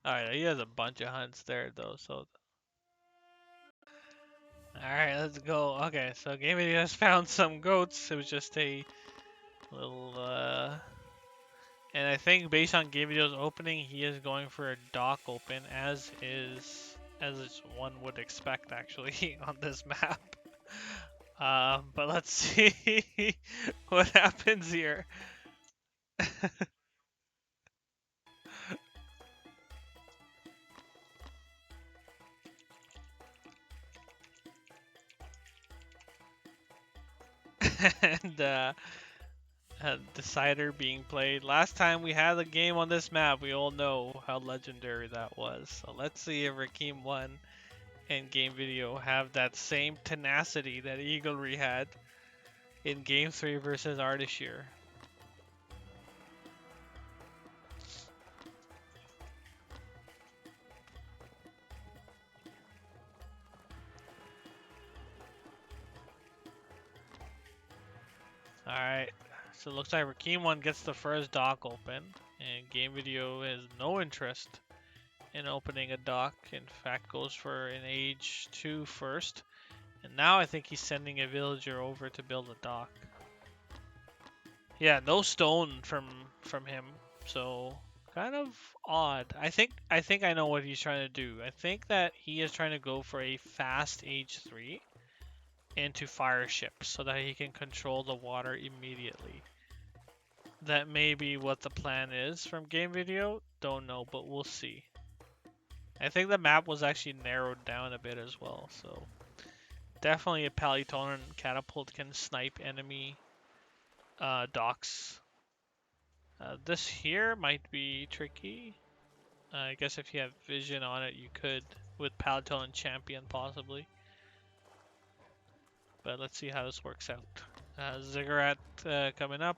Alright, he has a bunch of hunts there though, so... Alright, let's go. Okay, so Game Video has found some goats. It was just a little, and I think based on Game Video's opening, he is going for a dock open, as one would expect actually on this map. But let's see what happens here. And Decider being played. Last time we had a game on this map, we all know how legendary that was. So let's see if Rakim 1 and Game Video have that same tenacity that Eaglery had in Game 3 versus Ardashir. Alright, so it looks like Rakim 1 gets the first dock open, and Game Video has no interest in opening a dock. In fact, goes for an age 2 first. And now I think he's sending a villager over to build a dock. Yeah, no stone from him, so kind of odd. I think I know what he's trying to do. I think that he is trying to go for a fast H3 into fire ships so that he can control the water immediately. That may be what the plan is from game video. Don't know, but we'll see. I think the map was actually narrowed down a bit as well, so definitely a Palytonan catapult can snipe enemy docks. This here might be tricky. I guess if you have vision on it, you could with Palytonan champion possibly. But let's see how this works out. Ziggurat coming up.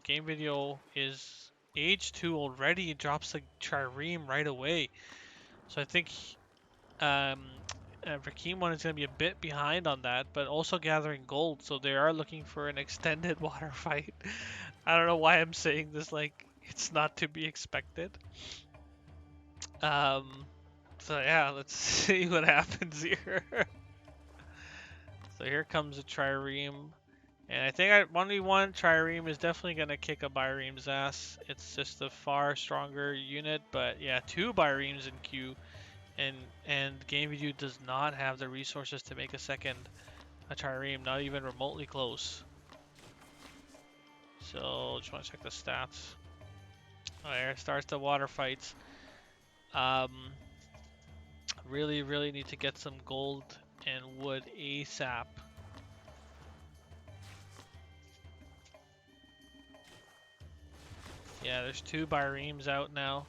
Game video is age 2 already. It drops the trireme right away. So I think Rakim 1 is going to be a bit behind on that, but also gathering gold. So they are looking for an extended water fight. I don't know why I'm saying this like it's not to be expected. So yeah, let's see what happens here. So here comes a trireme. And I think 1v1 trireme is definitely going to kick a Bahram's ass. It's just a far stronger unit, but yeah, 2 Bahrams in queue. And Game View does not have the resources to make a trireme, not even remotely close. So just want to check the stats. Oh, there starts the water fights. Really need to get some gold and wood ASAP. Yeah, there's 2 Bahrams out now.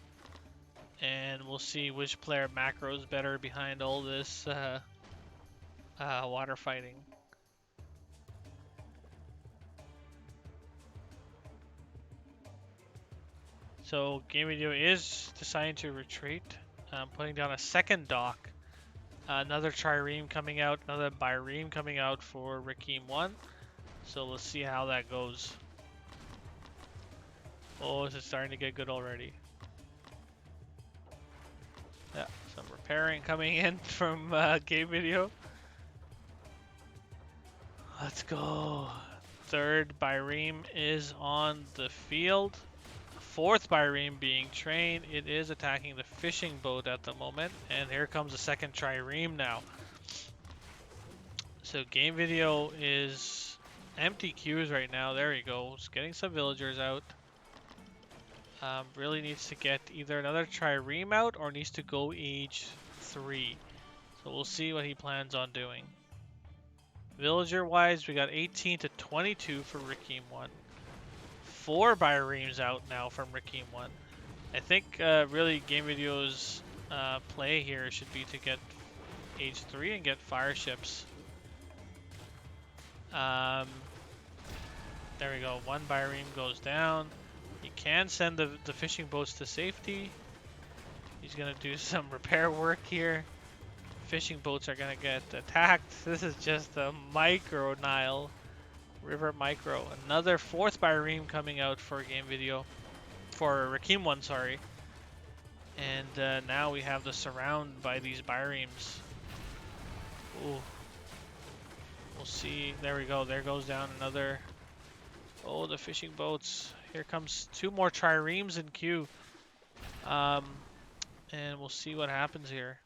And we'll see which player macros better behind all this water fighting. So Game Video is deciding to retreat, putting down a second dock. Another trireme coming out, another Bahram coming out for Rakim 1. So let's see how that goes. Oh, this is starting to get good already. Yeah, some repairing coming in from Game Video. Let's go. 3rd Bahram is on the field. 4th Bahram being trained. It is attacking the fishing boat at the moment. And here comes the 2nd trireme now. So Game Video is empty queues right now. There he goes. Getting some villagers out. Really needs to get either another trireme out or needs to go age 3. So we'll see what he plans on doing. Villager wise, we got 18 to 22 for Rakim 1. 4 Bahrams out now from Rakim 1. I think really Game Video's play here should be to get age 3 and get fire ships. There we go. 1 Bahram goes down. He can send the fishing boats to safety. He's going to do some repair work here. Fishing boats are going to get attacked. This is just a micro Nile. River micro. Another 4th Bahram coming out for Game Video. For Rakim 1, sorry. And now we have the surround by these Bahrams. Ooh. We'll see. There we go. There goes down another. Oh, the fishing boats. Here comes 2 more triremes in queue. And we'll see what happens here.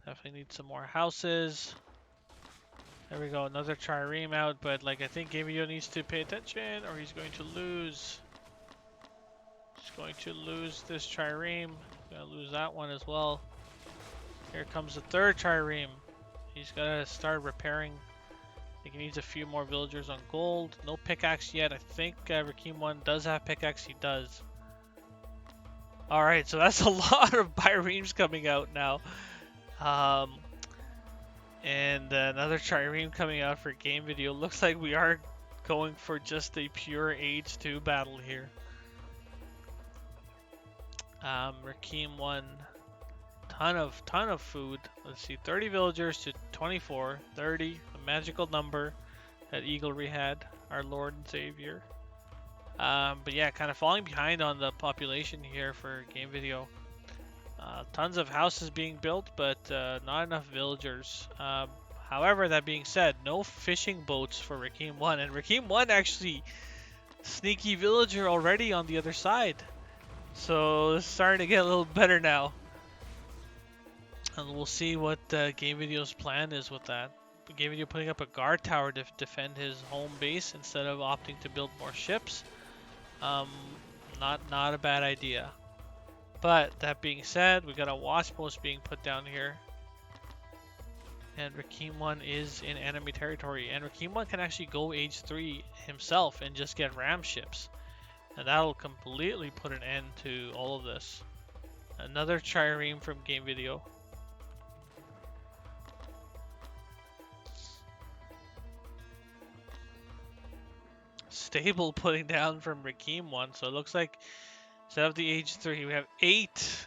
Definitely need some more houses. There we go, another trireme out, but like I think Game Video needs to pay attention or he's going to lose. He's going to lose this trireme. Gonna lose that one as well. Here comes the 3rd trireme. He's gotta start repairing. I think he needs a few more villagers on gold. No pickaxe yet. I think Rakim 1 does have pickaxe. He does. Alright, so that's a lot of Bahrams coming out now. And another trireme coming out for Game Video. Looks like we are going for just a pure age 2 battle here. Rakim 1, ton of food. Let's see, 30 villagers to 24, 30, the magical number that Eaglery had, our Lord and Savior. But yeah, kind of falling behind on the population here for Game Video. Tons of houses being built, but not enough villagers. However, that being said, no fishing boats for Rakim 1. And Rakim 1 actually Sneaky villager already on the other side. So it's starting to get a little better now. And we'll see what Game Video's plan is with that. Game Video putting up a guard tower to defend his home base instead of opting to build more ships. Um, not a bad idea. But that being said, we got a wasp post being put down here. And Rakim 1 is in enemy territory. And Rakim 1 can actually go age 3 himself and just get ram ships. And that'll completely put an end to all of this. Another trireme from Game Video. Stable putting down from Rakim 1. So it looks like instead of the age 3, we have 8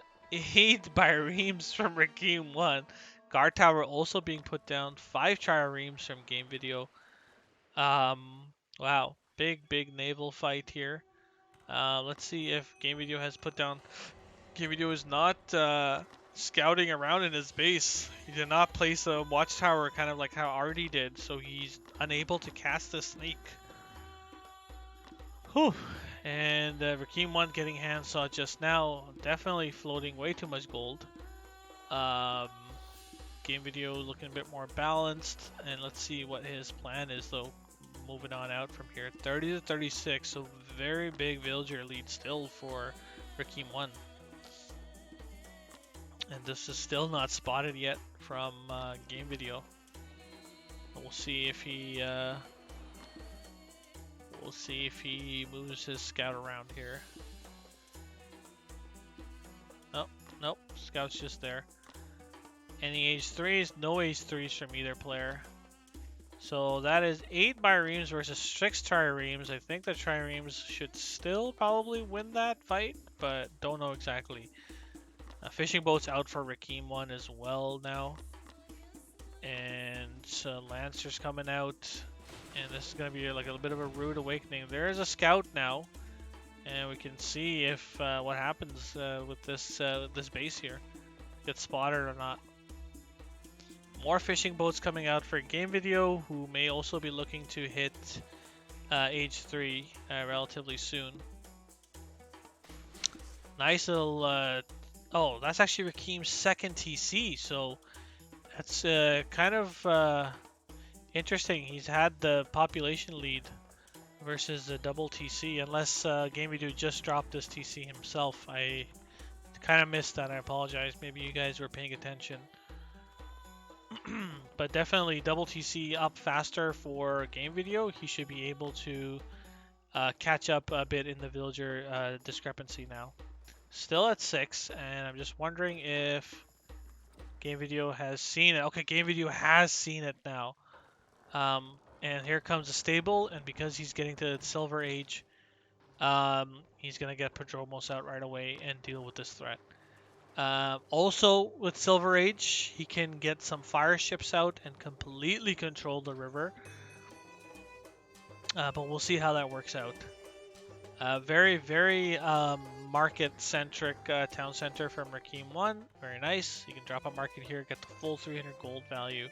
Bahrems from Rakim 1. Guard tower also being put down. 5 triremes from Game Video. Wow, big naval fight here. Let's see if Game Video has put down. Game Video is not scouting around in his base. He did not place a watchtower, kind of like how Artie did, so he's unable to cast the sneak. Whew. And Rakim 1 getting handsaw just now, definitely floating way too much gold. Game Video looking a bit more balanced, and let's see what his plan is though. Moving on out from here, 30 to 36, so very big villager lead still for Rakim 1. And this is still not spotted yet from Game Video. We'll see if he moves his scout around here. Oh, nope, scout's just there. Any age 3s, no age 3s from either player. So that is 8 Bahrems versus 6 triremes. I think the triremes should still probably win that fight, but don't know exactly. Fishing boats out for Rakim 1 as well now. And Lancers coming out. And this is going to be like a bit of a rude awakening. There is a scout now. And we can see if what happens with this base here. Gets spotted or not. More fishing boats coming out for Game Video, who may also be looking to hit age 3 relatively soon. Nice little... oh, that's actually Rakim's second TC, so that's kind of interesting. He's had the population lead versus the double TC, unless Game Video just dropped this TC himself. I kind of missed that. I apologize. Maybe you guys were paying attention. But definitely double TC up faster for Game Video. He should be able to catch up a bit in the villager discrepancy now. Still at 6, and I'm just wondering if Game Video has seen it. Okay, Game Video has seen it now. And here comes the stable, and because he's getting to Silver Age, he's going to get Prodromos out right away and deal with this threat. Also, with Silver Age, he can get some fire ships out and completely control the river. But we'll see how that works out. Very market-centric town center from Rakim 1. Very nice. You can drop a market here, get the full 300 gold value.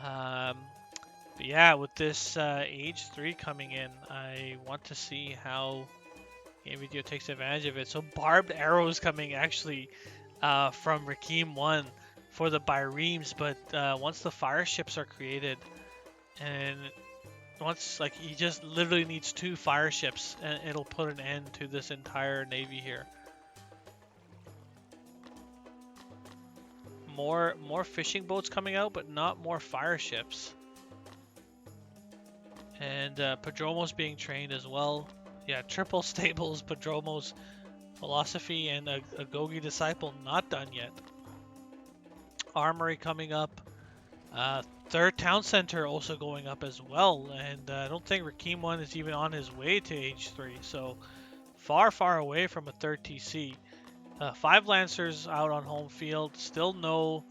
But yeah, with this age 3 coming in, I want to see how Game Video takes advantage of it. So barbed arrows coming actually from Rakim 1 for the Bahrems, but once the fire ships are created, and once like he just literally needs 2 fire ships, and it'll put an end to this entire navy here. More fishing boats coming out, but not more fire ships. And Prodromos being trained as well. Yeah, triple stables, Prodromos, philosophy, and a Gogi disciple not done yet. Armory coming up. 3rd town center also going up as well. And I don't think Rakim 1 is even on his way to age 3. So far away from a 3rd TC. 5 Lancers out on home field. Still no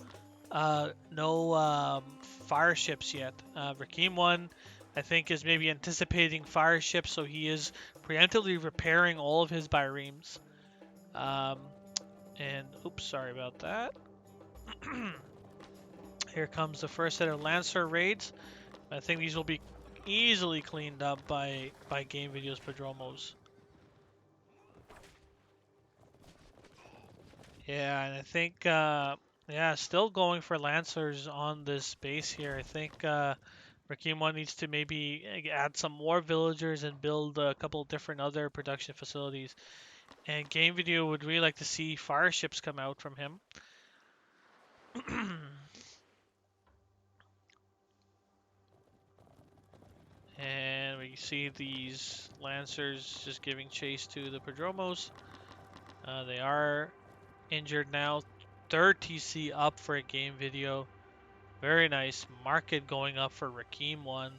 fire ships yet. Rakim 1, I think, is maybe anticipating fire ships, so he is preemptively repairing all of his Bahrems. And oops, sorry about that. Here comes the first set of Lancer raids. I think these will be easily cleaned up by Game Video's Prodromos. Yeah, and I think yeah, still going for Lancers on this base here. I think Rakim 1 needs to maybe add some more villagers and build a couple different other production facilities. And Game Video would really like to see fire ships come out from him. And we see these Lancers just giving chase to the Prodromos. They are injured now. Third TC up for a Game Video. Very nice. Market going up for Rakim 1.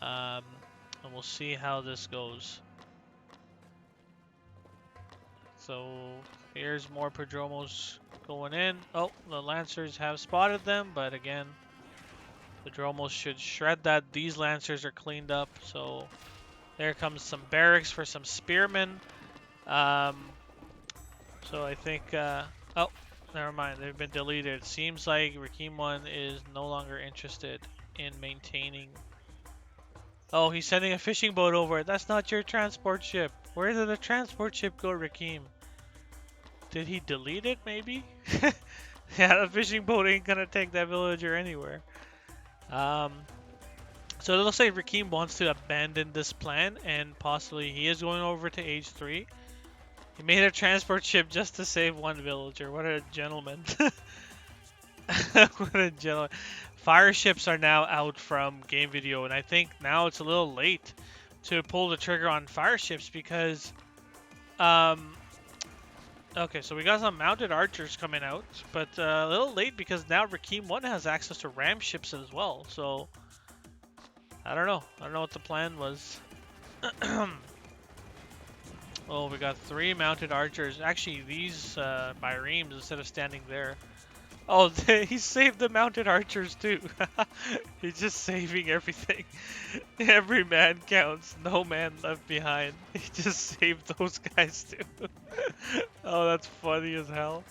And we'll see how this goes. So here's more Prodromos going in. Oh, the Lancers have spotted them, but again, Prodromos should shred that. These Lancers are cleaned up, so there comes some barracks for some spearmen. So I think, oh, never mind, they've been deleted. Seems like Rakim 1 is no longer interested in maintaining. Oh, he's sending a fishing boat over. That's not your transport ship. Where did the transport ship go, Rakim? Did he delete it, maybe? Yeah, the fishing boat ain't gonna take that villager anywhere. So it looks like Rakim wants to abandon this plan, and possibly he is going over to Age 3. He made a transport ship just to save one villager. What a gentleman. What a gentleman. Fire ships are now out from Game Video, and I think now it's a little late to pull the trigger on fire ships because okay, so we got some mounted archers coming out, but a little late because now Rakim 1 has access to ram ships as well. So I don't know. I don't know what the plan was. Oh, we got 3 mounted archers. Actually, these Bahrams, instead of standing there. Oh, he saved the mounted archers too. He's just saving everything. Every man counts. No man left behind. He just saved those guys too. Oh, that's funny as hell.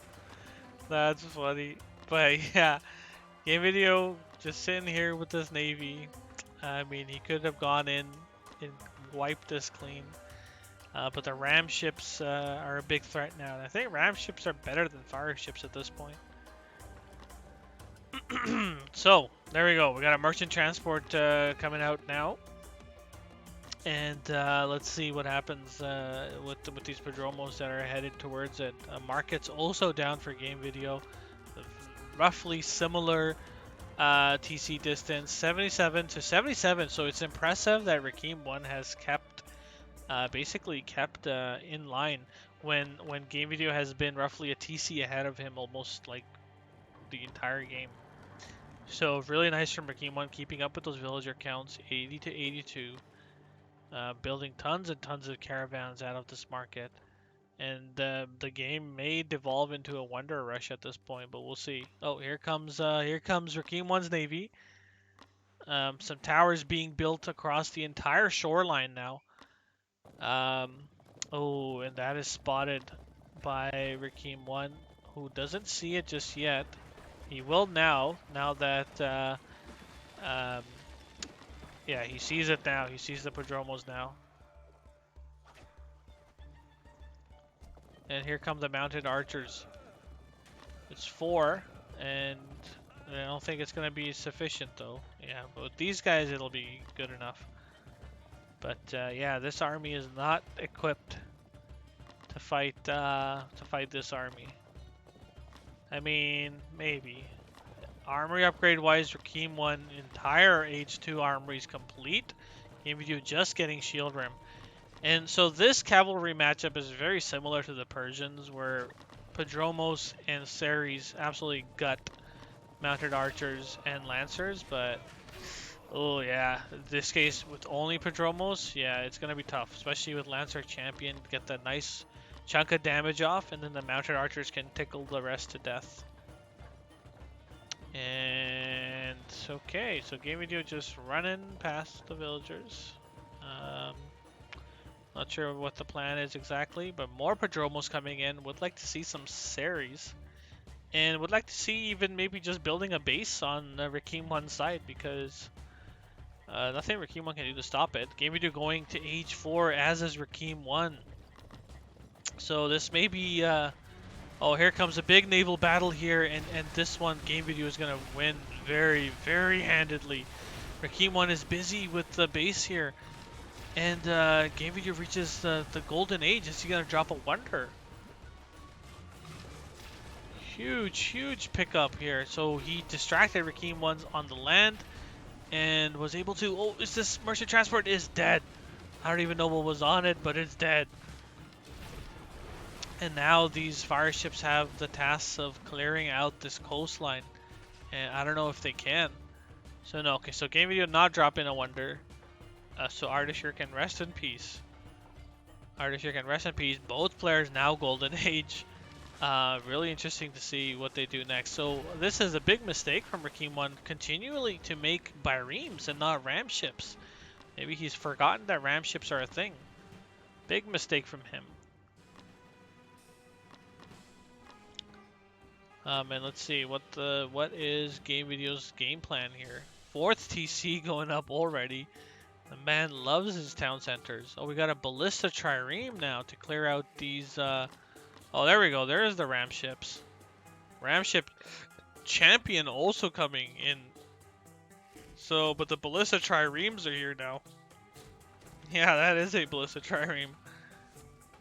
That's funny. But yeah, Game Video just sitting here with this navy. I mean, he could have gone in and wiped this clean. But the ram ships are a big threat now. And I think ram ships are better than fire ships at this point. So, there we go. We got a merchant transport coming out now. And let's see what happens with these Prodromos that are headed towards it. Market's also down for Game Video. Roughly similar TC distance, 77 to 77. So it's impressive that Rakim 1 has kept, basically kept in line when Game Video has been roughly a TC ahead of him almost like the entire game. So really nice from Rakim 1 keeping up with those villager counts, 80 to 82. Building tons and tons of caravans out of this market. And the game may devolve into a Wonder Rush at this point, but we'll see. Oh, here comes Rakim 1's navy. Some towers being built across the entire shoreline now. Oh, and that is spotted by Rakim 1, who doesn't see it just yet. He will now that, yeah, he sees it now. He sees the Prodromos now. And here come the mounted archers. It's 4, and I don't think it's going to be sufficient, though. Yeah, but with these guys, it'll be good enough. But, yeah, this army is not equipped to fight this army. I mean, maybe. Armory upgrade wise, Rakim 1 entire Age 2 armory is complete. Game Video just getting shield rim. And so this cavalry matchup is very similar to the Persians, where Prodromos and Ceres absolutely gut mounted archers and lancers, but oh yeah, this case with only Prodromos, yeah, it's gonna be tough, especially with Lancer Champion, get that nice chunk of damage off, and then the mounted archers can tickle the rest to death. And okay, so Game Video just running past the villagers. Not sure what the plan is exactly, but more Prodromos coming in. Would like to see some Ceres, and would like to see even maybe just building a base on Rakim 1's side, because Nothing Rakim 1 can do to stop it. Game Video going to H4, as is Rakim 1. So this may be... oh, here comes a big naval battle here, and this one, Game Video is going to win very, very handedly. Rakim 1 is busy with the base here. And Game Video reaches the golden age. Is he going to drop a wonder? Huge, huge pickup here. So he distracted Rakim 1's on the land and was able to... Oh, is this merchant transport is dead. I don't even know what was on it, but it's dead. And now these fire ships have the task of clearing out this coastline. And I don't know if they can. So no, okay, so Game Video not dropping a wonder. So Ardashir can rest in peace. Ardashir can rest in peace. Both players now golden age. Really interesting to see what they do next. So this is a big mistake from Rakim 1, continually to make Bahreams and not ram ships. Maybe he's forgotten that ram ships are a thing. Big mistake from him. And let's see what is Game Video's game plan here. 4th TC going up already. The man loves his town centers. Oh, we got a ballista trireme now to clear out these. Oh, there we go. There's the ram ships. Ram ship champion also coming in. So, but the ballista triremes are here now. Yeah, that is a ballista trireme.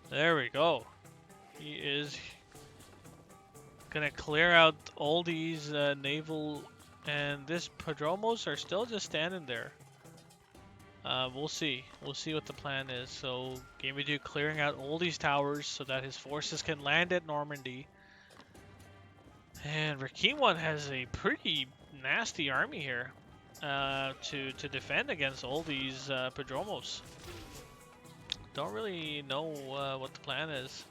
There we go. He is gonna clear out all these naval, and this Padromos are still just standing there. We'll see. We'll see what the plan is. So Game Video clearing out all these towers so that his forces can land at Normandy. And Rakim 1 has a pretty nasty army here to defend against all these Padromos. Don't really know what the plan is.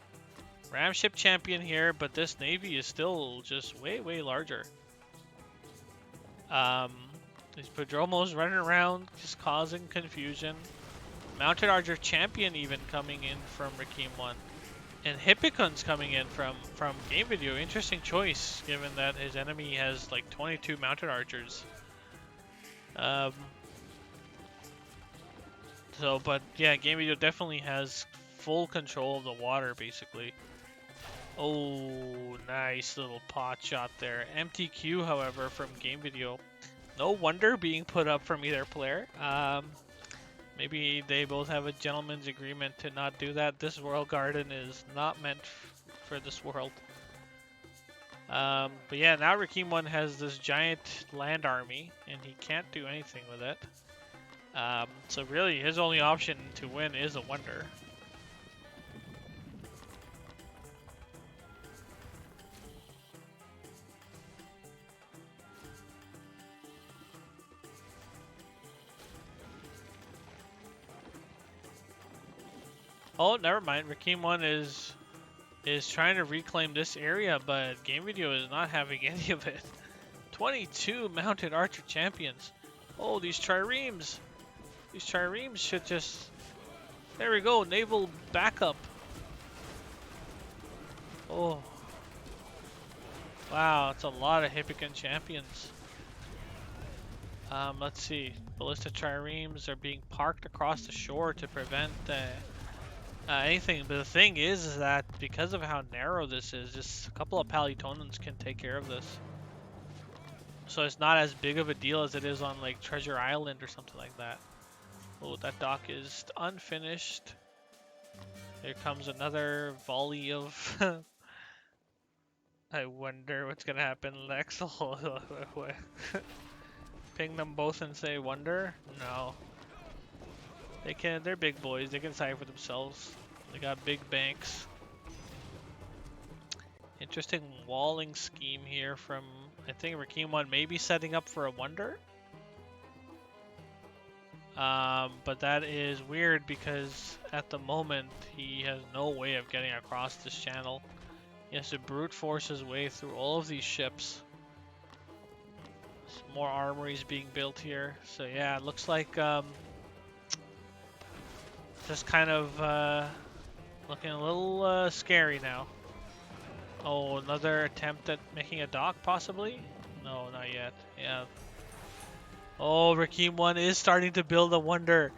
Ram ship champion here, but this navy is still just way, way larger. These Padromos running around, just causing confusion. Mounted Archer champion even coming in from Rakim 1. And Hippicon's coming in from Game Video. Interesting choice, given that his enemy has like 22 Mounted Archers. But yeah, Game Video definitely has full control of the water, basically. Oh, nice little pot shot there. MTQ, however, from Game Video. No wonder being put up from either player. Maybe they both have a gentleman's agreement to not do that. This Royal Garden is not meant for this world. But yeah, now Rakim 1 has this giant land army, and he can't do anything with it. So really, his only option to win is a wonder. Oh, never mind. Rakim 1 is trying to reclaim this area, but Game Video is not having any of it. 22 Mounted Archer champions. Oh, these triremes. These triremes should just... There we go, naval backup. Oh. Wow, it's a lot of Hippicon champions. Let's see. Ballista triremes are being parked across the shore to prevent anything. But the thing is that because of how narrow this is, just a couple of Palitonans can take care of this. So it's not as big of a deal as it is on like Treasure Island or something like that. Oh, that dock is unfinished. Here comes another volley of... I wonder what's gonna happen next. Ping them both and say wonder? No. They're big boys. They can decide for themselves. They got big banks. Interesting walling scheme here from, I think Rakim 1 may be setting up for a wonder. But that is weird because at the moment he has no way of getting across this channel. He has to brute force his way through all of these ships. Some more armories being built here. So yeah, it looks like just kind of looking a little scary now. Oh, another attempt at making a dock, possibly? No, not yet. Yeah. Oh, Rakim 1 is starting to build a wonder.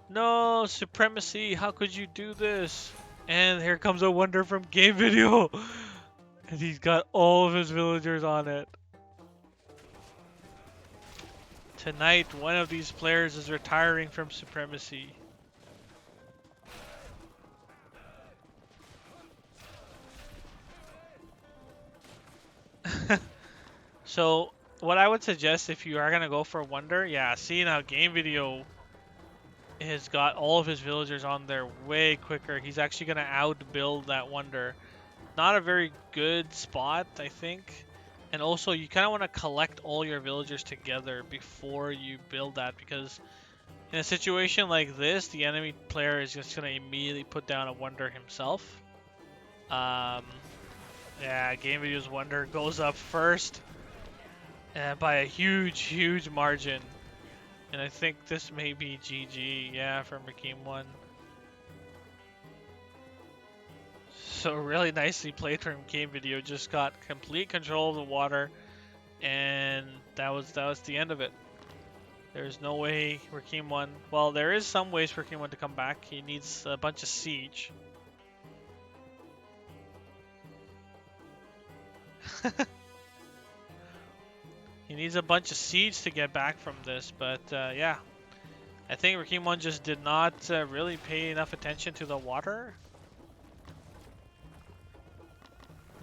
No, Supremacy, how could you do this? And here comes a wonder from Game Video. And he's got all of his villagers on it. Tonight, one of these players is retiring from Supremacy. So, what I would suggest if you are going to go for Wonder, yeah, seeing how Game Video has got all of his villagers on there way quicker, he's actually going to outbuild that Wonder. Not a very good spot, I think. And also, you kind of want to collect all your villagers together before you build that, because in a situation like this, the enemy player is just going to immediately put down a Wonder himself. Yeah, Game Video's Wonder goes up first by a huge, huge margin. And I think this may be GG, yeah, from Rakim 1. So really nicely played from Game Video, just got complete control of the water, and that was the end of it. There's no way Rakim 1, well, there is some ways for Rakim 1 to come back. He needs a bunch of siege. He needs a bunch of siege to get back from this, but yeah. I think Rakim 1 just did not really pay enough attention to the water.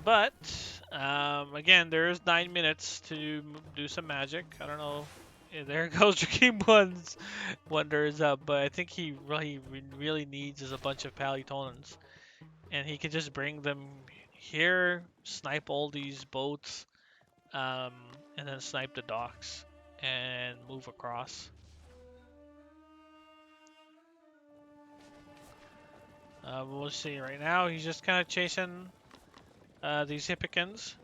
But, again, there is 9 minutes to do some magic. I don't know. Yeah, there goes Rakim 1's Wonder is up, but I think he really needs is a bunch of Palytonans. And he can just bring them here, snipe all these boats, and then snipe the docks and move across. We'll see right now. He's just kind of chasing these Hippicans.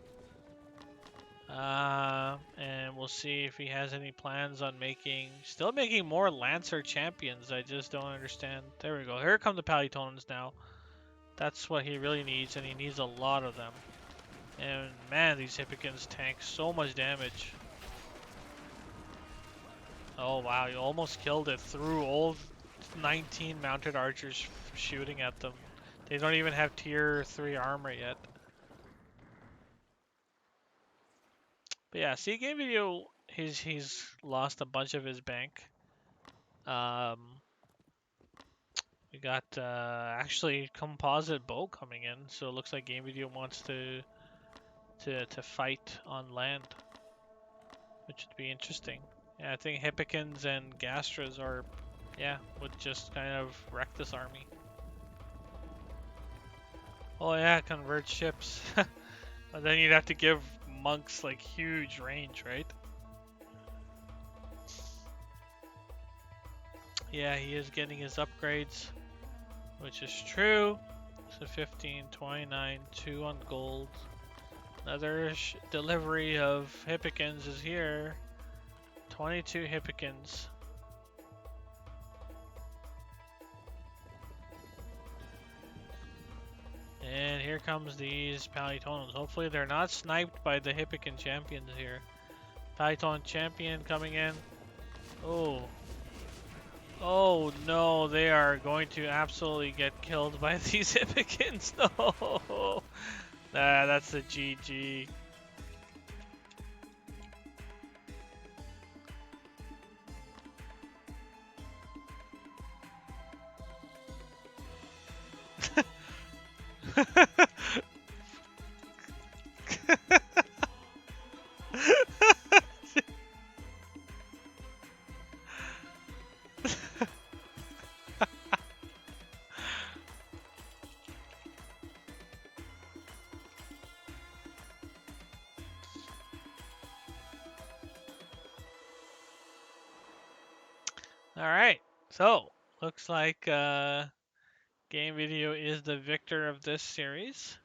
And we'll see if he has any plans on still making more Lancer champions. I just don't understand. There we go. Here come the Palytonans now. That's what he really needs, and he needs a lot of them. And man, these Hippicans tank so much damage. Oh wow, you almost killed it through all 19 mounted archers shooting at them. They don't even have tier 3 armor yet. But yeah, see Game Video, he's lost a bunch of his bank. We got actually composite bow coming in, so it looks like Game Video wants to fight on land, which would be interesting. Yeah, I think Hippicans and Gastras are, yeah, would just kind of wreck this army. Oh yeah, convert ships. But then you'd have to give monks like huge range, right? Yeah, he is getting his upgrades, which is true. So 15, 29, 2 on gold. Another delivery of Hippicans is here. 22 Hippicans. And here comes these Palytonans. Hopefully they're not sniped by the Hippican champions here. Palyton champion coming in. Oh. Oh no, they are going to absolutely get killed by these Hippicans. No. That's a GG. Alright, so looks like Game Video is the victor of this series.